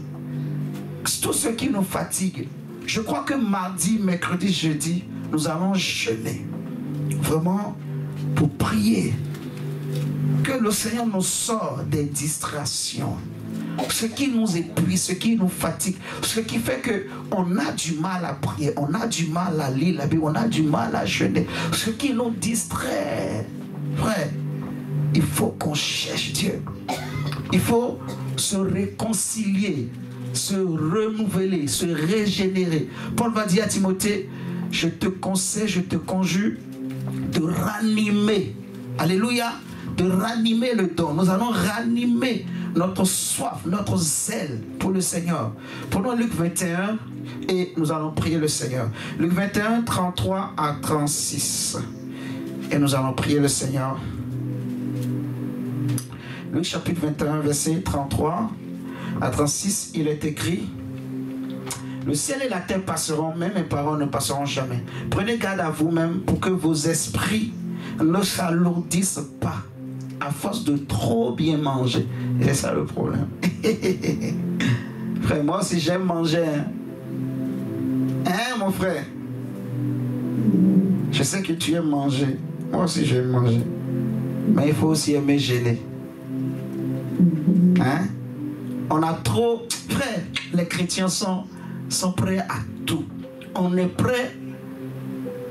Tout ce qui nous fatigue. Je crois que mardi, mercredi, jeudi, nous allons jeûner. Vraiment pour prier. Que le Seigneur nous sorte des distractions. Ce qui nous épuise, ce qui nous fatigue, ce qui fait qu'on a du mal à prier, on a du mal à lire la Bible, on a du mal à jeûner. Ce qui nous distrait. Frère, il faut qu'on cherche Dieu. Il faut se réconcilier, se renouveler, se régénérer. Paul va dire à Timothée, je te conseille, je te conjure de ranimer. Alléluia. De ranimer le don. Nous allons ranimer notre soif, notre zèle pour le Seigneur. Prenons Luc 21 et nous allons prier le Seigneur. Luc 21, 33 à 36. Et nous allons prier le Seigneur. Luc chapitre 21, verset 33 à 36, il est écrit: le ciel et la terre passeront, mais mes paroles ne passeront jamais. Prenez garde à vous-même pour que vos esprits ne s'alourdissent pas à force de trop bien manger. Et c'est ça le problème. Frère, moi aussi j'aime manger. Hein, mon frère? Je sais que tu aimes manger. Moi aussi j'aime manger. Mais il faut aussi aimer gêner. Hein? On a trop... Frère, les chrétiens sont prêts à tout. On est prêt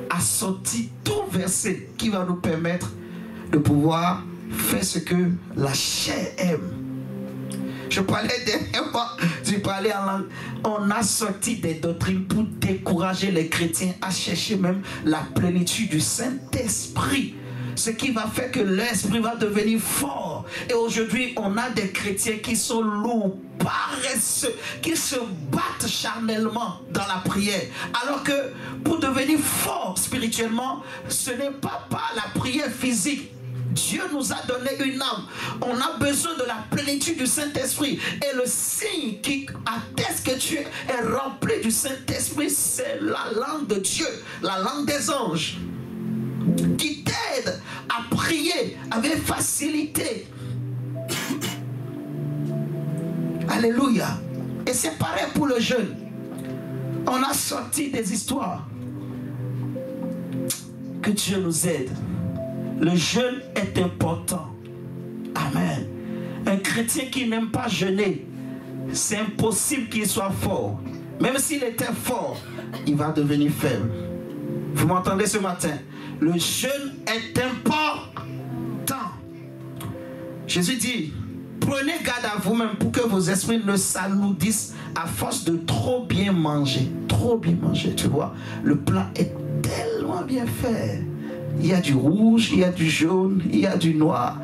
à sortir tout verset qui va nous permettre de pouvoir faire ce que la chair aime. Je parlais dernièrement, je parlais en langue. On a sorti des doctrines pour décourager les chrétiens à chercher même la plénitude du Saint-Esprit. Ce qui va faire que l'esprit va devenir fort. Et aujourd'hui, on a des chrétiens qui sont lourds, paresseux, qui se battent charnellement dans la prière. Alors que pour devenir fort spirituellement, ce n'est pas par la prière physique. Dieu nous a donné une âme. On a besoin de la plénitude du Saint-Esprit. Et le signe qui atteste que tu es rempli du Saint-Esprit, c'est la langue de Dieu, la langue des anges, qui t'aide à prier avec facilité. Alléluia. Et c'est pareil pour le jeûne. On a sorti des histoires. Que Dieu nous aide. Le jeûne est important. Amen. Un chrétien qui n'aime pas jeûner, c'est impossible qu'il soit fort. Même s'il était fort, il va devenir faible. Vous m'entendez ce matin? Le jeûne est important. Jésus dit, prenez garde à vous-même pour que vos esprits ne s'alourdissent à force de trop bien manger. Trop bien manger, tu vois. Le plat est tellement bien fait. Il y a du rouge, il y a du jaune, il y a du noir.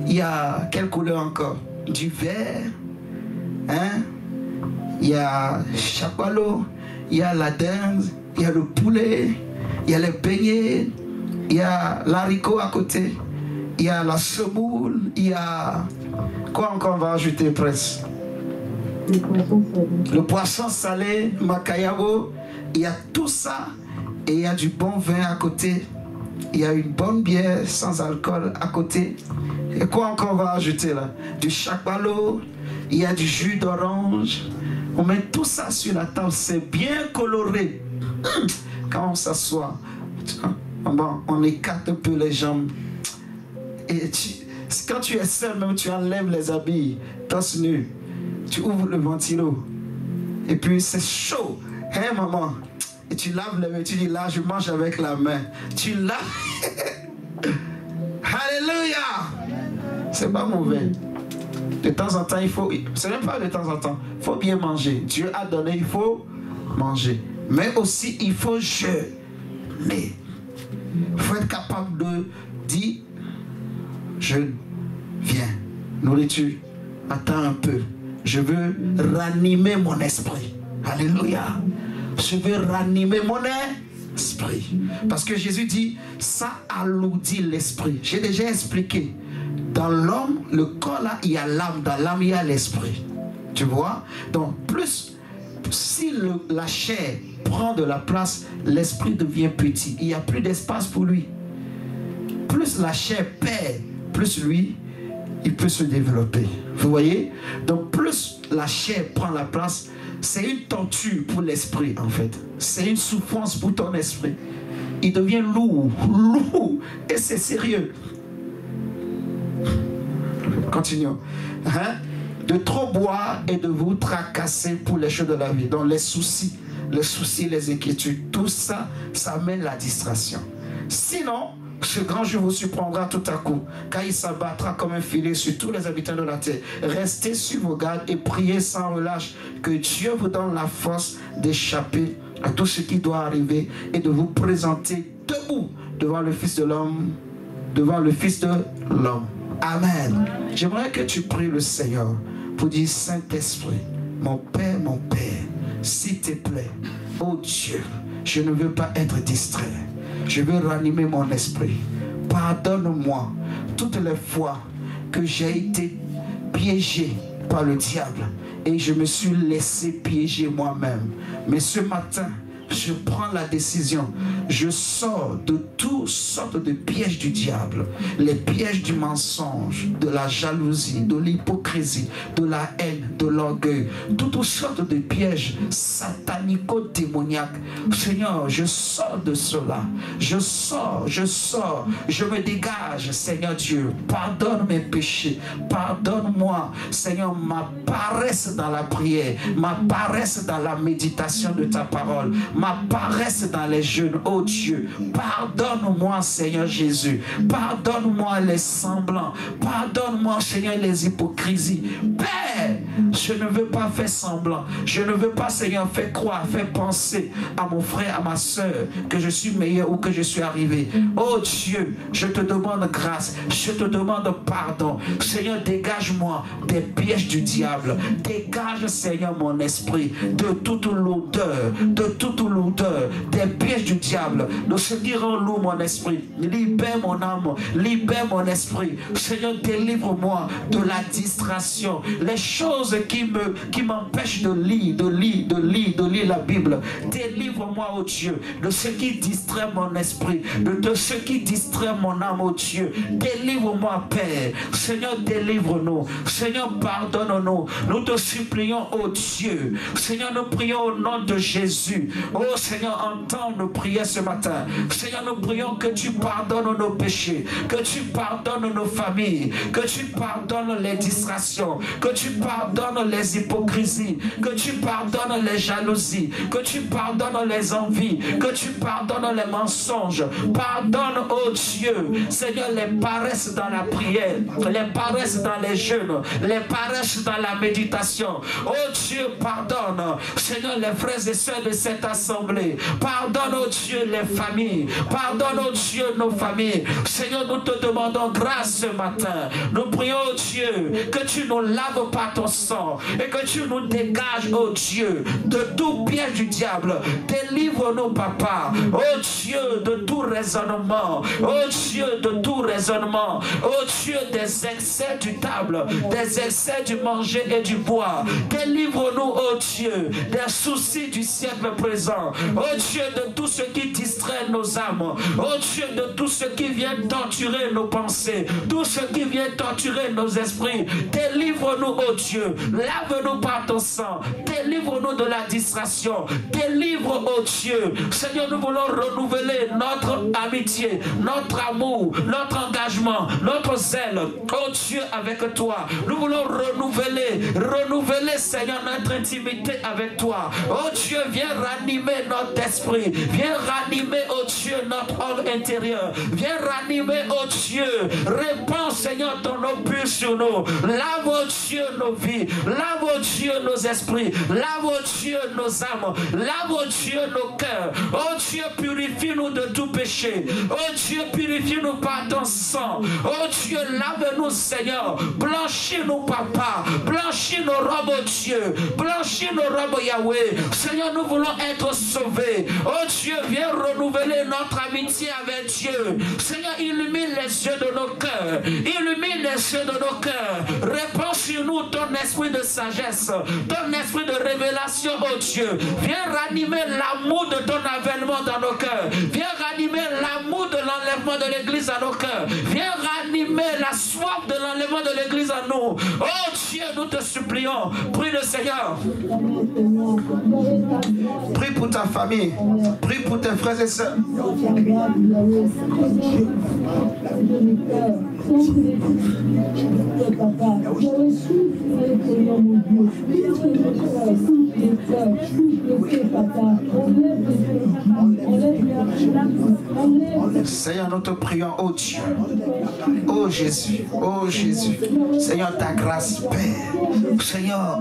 Il y a quelle couleur encore? Du vert. Hein? il y a chapalo, il y a la dinde, il y a le poulet, il y a les beignets, il y a l'haricot à côté, il y a la semoule, il y a... Quoi encore on va ajouter presque? Le poisson salé, macayabo, il y a tout ça et il y a du bon vin à côté. Il y a une bonne bière sans alcool à côté. Et quoi encore on va ajouter là? Du chapalo, il y a du jus d'orange. On met tout ça sur la table, c'est bien coloré. Quand on s'assoit, on écarte un peu les jambes. Et quand tu es seul, même tu enlèves les habits, torse nu, tu ouvres le ventilo. Et puis c'est chaud. Hé maman, et tu laves les mains, tu dis là je mange avec la main. Tu laves. Alléluia. C'est pas mauvais. De temps en temps, il faut... C'est même pas de temps en temps. Il faut bien manger. Dieu a donné, il faut manger. Mais aussi, il faut jeûner. Il faut être capable de dire, je viens. Nourriture, attends un peu. Je veux ranimer mon esprit. Alléluia. Je veux ranimer mon esprit. Parce que Jésus dit, ça alourdit l'esprit. J'ai déjà expliqué. Dans l'homme, le corps là, il y a l'âme. Dans l'âme, il y a l'esprit. Tu vois? Donc, plus, si la chair prend de la place, l'esprit devient petit. Il n'y a plus d'espace pour lui. Plus la chair perd, plus lui, il peut se développer. Vous voyez? Donc, plus la chair prend la place, c'est une torture pour l'esprit, en fait. C'est une souffrance pour ton esprit. Il devient lourd, lourd. Et c'est sérieux. Continuons. Hein? De trop boire et de vous tracasser pour les choses de la vie. Donc les soucis, les inquiétudes, tout ça, ça amène la distraction. Sinon, ce grand jour vous surprendra tout à coup, car il s'abattra comme un filet sur tous les habitants de la terre. Restez sur vos gardes et priez sans relâche, que Dieu vous donne la force d'échapper à tout ce qui doit arriver et de vous présenter debout devant le Fils de l'homme, devant le Fils de l'homme. Amen. J'aimerais que tu pries le Seigneur pour dire, Saint-Esprit, mon Père, s'il te plaît, oh Dieu, je ne veux pas être distrait. Je veux ranimer mon esprit. Pardonne-moi toutes les fois que j'ai été piégé par le diable et je me suis laissé piéger moi-même. Mais ce matin, je prends la décision. Je sors de toutes sortes de pièges du diable. Les pièges du mensonge, de la jalousie, de l'hypocrisie, de la haine, de l'orgueil. Toutes sortes de pièges satanico-démoniaques. Seigneur, je sors de cela. Je sors. Je me dégage, Seigneur Dieu. Pardonne mes péchés. Pardonne-moi, Seigneur, ma paresse dans la prière, ma paresse dans la méditation de ta parole, ma paresse dans les jeûnes. Oh Dieu, pardonne-moi, Seigneur Jésus. Pardonne-moi les semblants. Pardonne-moi, Seigneur, les hypocrisies. Père, je ne veux pas faire semblant. Je ne veux pas, Seigneur, faire croire, faire penser à mon frère, à ma soeur que je suis meilleur ou que je suis arrivé. Oh Dieu, je te demande grâce. Je te demande pardon. Seigneur, dégage-moi des pièges du diable. Dégage, Seigneur, mon esprit de toute l'odeur, des pièges du diable, de ce qui rend lourd mon esprit. Libère mon âme, libère mon esprit. Seigneur, délivre-moi de la distraction, les choses qui m'empêchent de lire la Bible. Délivre-moi, oh Dieu, de ce qui distrait mon esprit, de ce qui distrait mon âme, oh Dieu. Délivre-moi, Père. Seigneur, délivre-nous. Seigneur, pardonne-nous. Nous te supplions, oh Dieu. Seigneur, nous prions au nom de Jésus. Oh Seigneur, entends nos prières ce matin. Seigneur, nous prions que tu pardonnes nos péchés, que tu pardonnes nos familles, que tu pardonnes les distractions, que tu pardonnes les hypocrisies, que tu pardonnes les jalousies, que tu pardonnes les envies, que tu pardonnes les mensonges. Pardonne, oh Dieu, Seigneur, les paresses dans la prière, les paresses dans les jeûnes, les paresses dans la méditation. Oh Dieu, pardonne, Seigneur, les frères et sœurs de cette assemblée assemblées. Pardonne, oh Dieu, les familles. Pardonne, oh Dieu, nos familles. Seigneur, nous te demandons grâce ce matin. Nous prions, oh Dieu, que tu nous laves par ton sang et que tu nous dégages, oh Dieu, de tout piège du diable. Délivre-nous, Papa, oh Dieu, de tout raisonnement. Oh Dieu, de tout raisonnement. Oh Dieu, des excès du table, des excès du manger et du boire. Délivre-nous, oh Dieu, des soucis du siècle présent. Oh Dieu, de tout ce qui distrait nos âmes. Oh Dieu, de tout ce qui vient torturer nos pensées. Tout ce qui vient torturer nos esprits. Délivre-nous, oh Dieu. Lave-nous par ton sang. Délivre-nous de la distraction. Délivre, oh Dieu. Seigneur, nous voulons renouveler notre amitié, notre amour, notre engagement, notre zèle. Oh Dieu, avec toi. Nous voulons renouveler, Seigneur, notre intimité avec toi. Oh Dieu, viens ranimer notre esprit. Viens ranimer, oh Dieu, notre homme intérieur. Viens ranimer, oh Dieu. Répands, Seigneur, ton opus sur nous. Lave, oh Dieu, nos vies. Lave, oh Dieu, nos esprits. Lave, oh Dieu, nos âmes. Lave, oh Dieu, nos cœurs. Oh Dieu, purifie-nous de tout péché. Oh Dieu, purifie-nous par ton sang. Oh Dieu, lave-nous, Seigneur. Blanchis-nous, Papa. Blanchis nos robes, oh Dieu. Blanchis nos robes, Yahweh. Seigneur, nous voulons être sauvés. Oh Dieu, viens renouveler notre amitié avec Dieu. Seigneur, illumine les yeux de nos cœurs. Illumine les yeux de nos cœurs. Répands sur nous ton esprit de sagesse, ton esprit de révélation, oh Dieu. Viens ranimer l'amour de ton avènement dans nos cœurs. Viens ranimer l'amour de l'enlèvement de l'église à nos cœurs. Viens ranimer la soif de l'enlèvement de l'église à nous. Oh Dieu, nous te supplions. Prie le Seigneur. Prie pour ta famille. Prie pour tes frères et sœurs. Seigneur, nous te prions, oh Dieu, oh Jésus, oh Jésus. Seigneur, ta grâce, Père. Seigneur,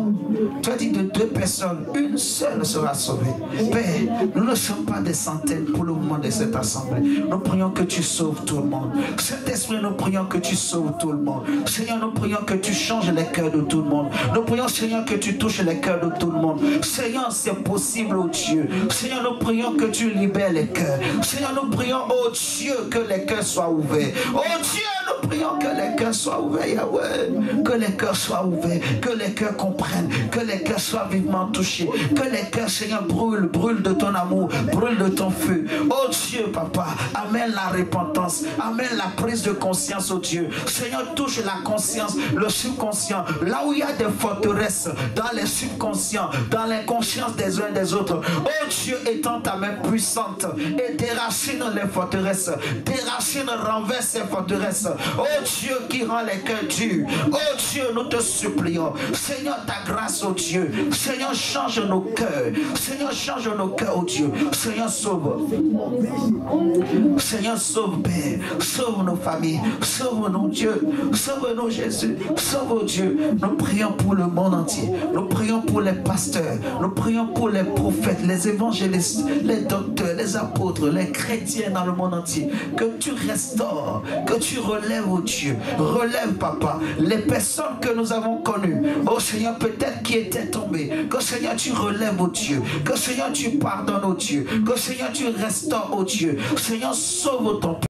tu as dit de 2 personnes, une seule sera sauvée. Père, nous ne sommes pas des centaines pour le moment de cette assemblée. Nous prions que tu sauves tout le monde. Saint-Esprit, nous prions que tu sauves tout le monde. Seigneur, nous prions que tu changes les cœurs de tout le monde. Nous prions, Seigneur, que tu touches les cœurs de tout le monde. Seigneur, c'est possible, oh Dieu. Seigneur, nous prions que tu libères les cœurs. Seigneur, nous prions, oh Dieu, que les cœurs soient ouverts. Oh Dieu, nous prions que les cœurs soient ouverts, Yahweh. Que les cœurs soient ouverts, que les cœurs comprennent, que les cœurs soient vivement touchés, que les cœurs, Seigneur, brûlent de ton amour, brûlent de ton feu. Oh Dieu, Papa, amène la repentance, amène la prise de conscience, oh Dieu. Seigneur, touche la conscience, le subconscient, là où il y a des forteresses, dans les subconscients, dans l'inconscience des uns et des autres. Oh Dieu, étends ta main puissante et déracine les forteresses, déracine, renverse ces forteresses. Oh Dieu, qui rend les cœurs durs. Oh Dieu, nous te supplions. Seigneur, ta grâce, oh Dieu. Seigneur, change nos cœurs. Seigneur, change nos cœurs, oh Dieu. Seigneur, sauve. Seigneur, sauve, Père. Sauve nos familles. Sauve-nous, Dieu. Sauve-nous, Jésus. Sauve, oh Dieu. Nous prions pour le monde entier. Nous prions pour les pasteurs. Nous prions pour les prophètes, les évangélistes, les docteurs, les apôtres, les chrétiens dans le monde entier. Que tu restaures, que tu relèves, oh Dieu. Relève, Papa, les personnes que nous avons connues. Oh Seigneur, peut-être qui étaient tombées. Que Seigneur, tu relèves, oh Dieu. Que Seigneur, tu pardonnes, oh Dieu. Que Seigneur, tu restaures, oh Dieu. Seigneur, sauve ton peuple.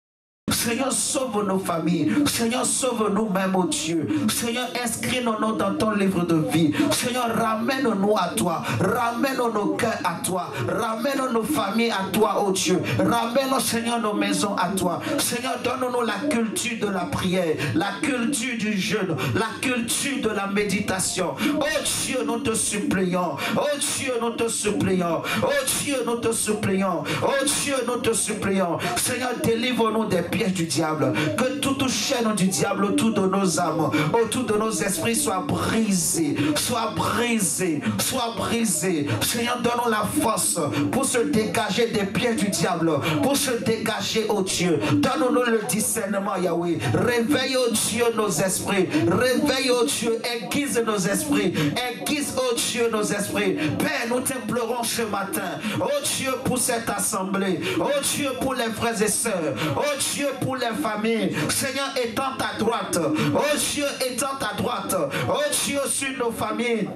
Seigneur, sauve nos familles. Seigneur, sauve nous-mêmes, oh Dieu. Seigneur, inscris nos noms dans ton livre de vie. Seigneur, ramène-nous à toi. Ramène nos cœurs à toi. Ramène nos familles à toi, oh Dieu. Ramène, Seigneur, nos maisons à toi. Seigneur, donne-nous la culture de la prière, la culture du jeûne, la culture de la méditation. Oh Dieu, nous te supplions. Oh Dieu, nous te supplions. Oh Dieu, nous te supplions. Oh Dieu, nous te supplions. Seigneur, délivre-nous des pièges piège du diable, que toute chaîne du diable autour de nos âmes, autour de nos esprits soit brisée, soit brisée, soit brisée. Seigneur, donne-nous la force pour se dégager des pièges du diable, pour se dégager, oh Dieu. Donne-nous le discernement, Yahweh. Réveille, oh Dieu, nos esprits. Réveille, oh Dieu, aiguise nos esprits. Aiguise, oh Dieu, nos esprits. Père, nous t'implorons ce matin, oh Dieu, pour cette assemblée, oh Dieu, pour les frères et sœurs, oh Dieu, pour les familles. Seigneur, étends ta droite, oh Dieu, étends ta droite, oh Dieu, sur nos familles.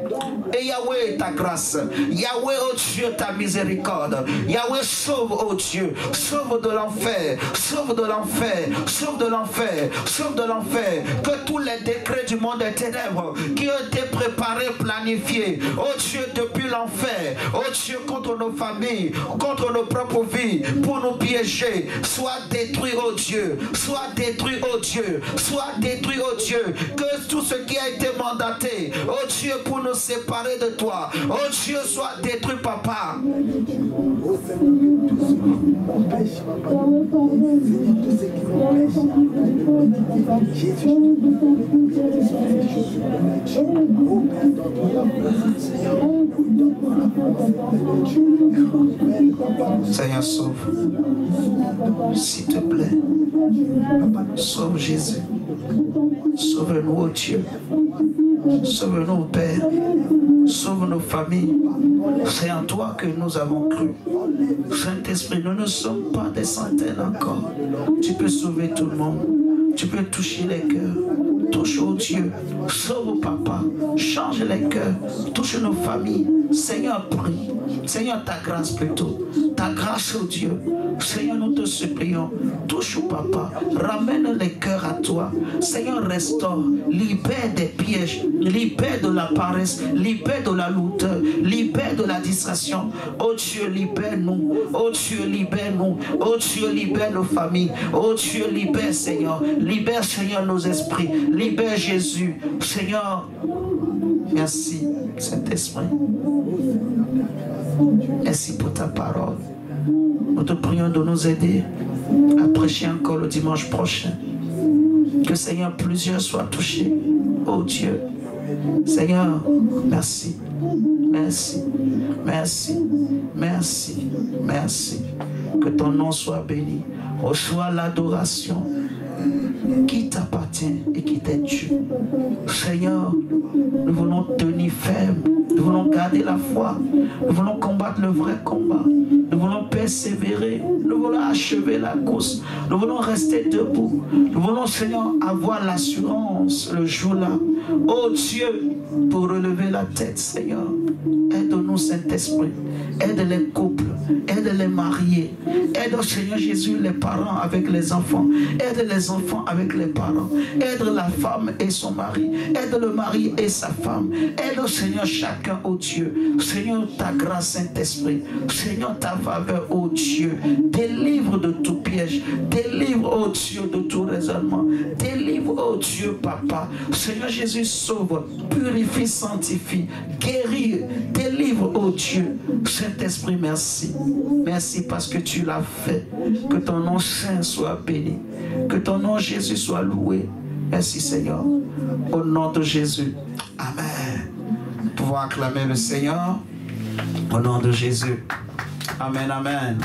Et Yahweh, ta grâce, Yahweh, oh Dieu, ta miséricorde. Yahweh, sauve, oh Dieu, sauve de l'enfer, sauve de l'enfer, sauve de l'enfer, sauve de l'enfer. Que tous les décrets du monde des ténèbres qui ont été préparés, planifiés, oh Dieu, depuis l'enfer, oh Dieu, contre nos familles, contre nos propres vies, pour nous piéger, soient détruits, oh Dieu, soient détruits, oh Dieu, soient détruits, oh Dieu. Que tout ce qui a été mandaté, oh Dieu, pour nous séparer de toi, oh Dieu, soit détruit, papa. Seigneur, sauve, s'il te plaît, sauve Jésus, sauve-nous, oh Dieu, sauve-nous, Père, sauve nos familles. C'est en toi que nous avons cru. Saint-Esprit, nous ne sommes pas des centaines encore. Tu peux sauver tout le monde. Tu peux toucher les cœurs. Touche, oh Dieu. Sauve, papa. Change les cœurs. Touche nos familles. Seigneur, prie. Seigneur, ta grâce plutôt. Ta grâce, oh Dieu. Seigneur, nous te supplions. Touche, oh papa. Ramène les cœurs à toi. Seigneur, restaure. Libère des pièges. Libère de la paresse. Libère de la lourdeur. Libère de la distraction. Oh Dieu, libère-nous. Oh Dieu, libère-nous. Oh Dieu, libère nos familles. Oh Dieu, libère, Seigneur. Libère, Seigneur, nos esprits. Libère Jésus. Seigneur, merci, Saint-Esprit. Merci pour ta parole. Nous te prions de nous aider à prêcher encore le dimanche prochain. Que, Seigneur, plusieurs soient touchés. Oh Dieu. Seigneur, merci. Merci. Merci. Merci. Merci. Que ton nom soit béni. Reçois l'adoration qui t'appartient et qui t'est due. Seigneur, nous voulons tenir ferme. Nous voulons garder la foi. Nous voulons combattre le vrai combat. Nous voulons persévérer. Nous voulons achever la course. Nous voulons rester debout. Nous voulons, Seigneur, avoir l'assurance le jour-là. Oh Dieu, pour relever la tête, Seigneur. Aide-nous, Saint-Esprit. Aide les couples. Aide les mariés. Aide, Seigneur Jésus, les parents avec les enfants. Aide les enfants avec les parents. Aide la femme et son mari. Aide le mari et sa femme. Aide, Seigneur, chacun, oh Dieu. Seigneur, ta grâce, Saint-Esprit. Seigneur, ta faveur, oh Dieu. Délivre de tout piège. Délivre, oh Dieu, de tout raisonnement. Délivre, oh Dieu, Papa. Seigneur Jésus, sauve, purifie, sanctifie, guérit, délivre, oh Dieu. Saint-Esprit, merci. Merci parce que tu l'as fait. Que ton nom saint soit béni. Que ton nom Jésus soit loué. Merci Seigneur. Au nom de Jésus. Amen. Nous pouvons acclamer le Seigneur. Au nom de Jésus. Amen, amen.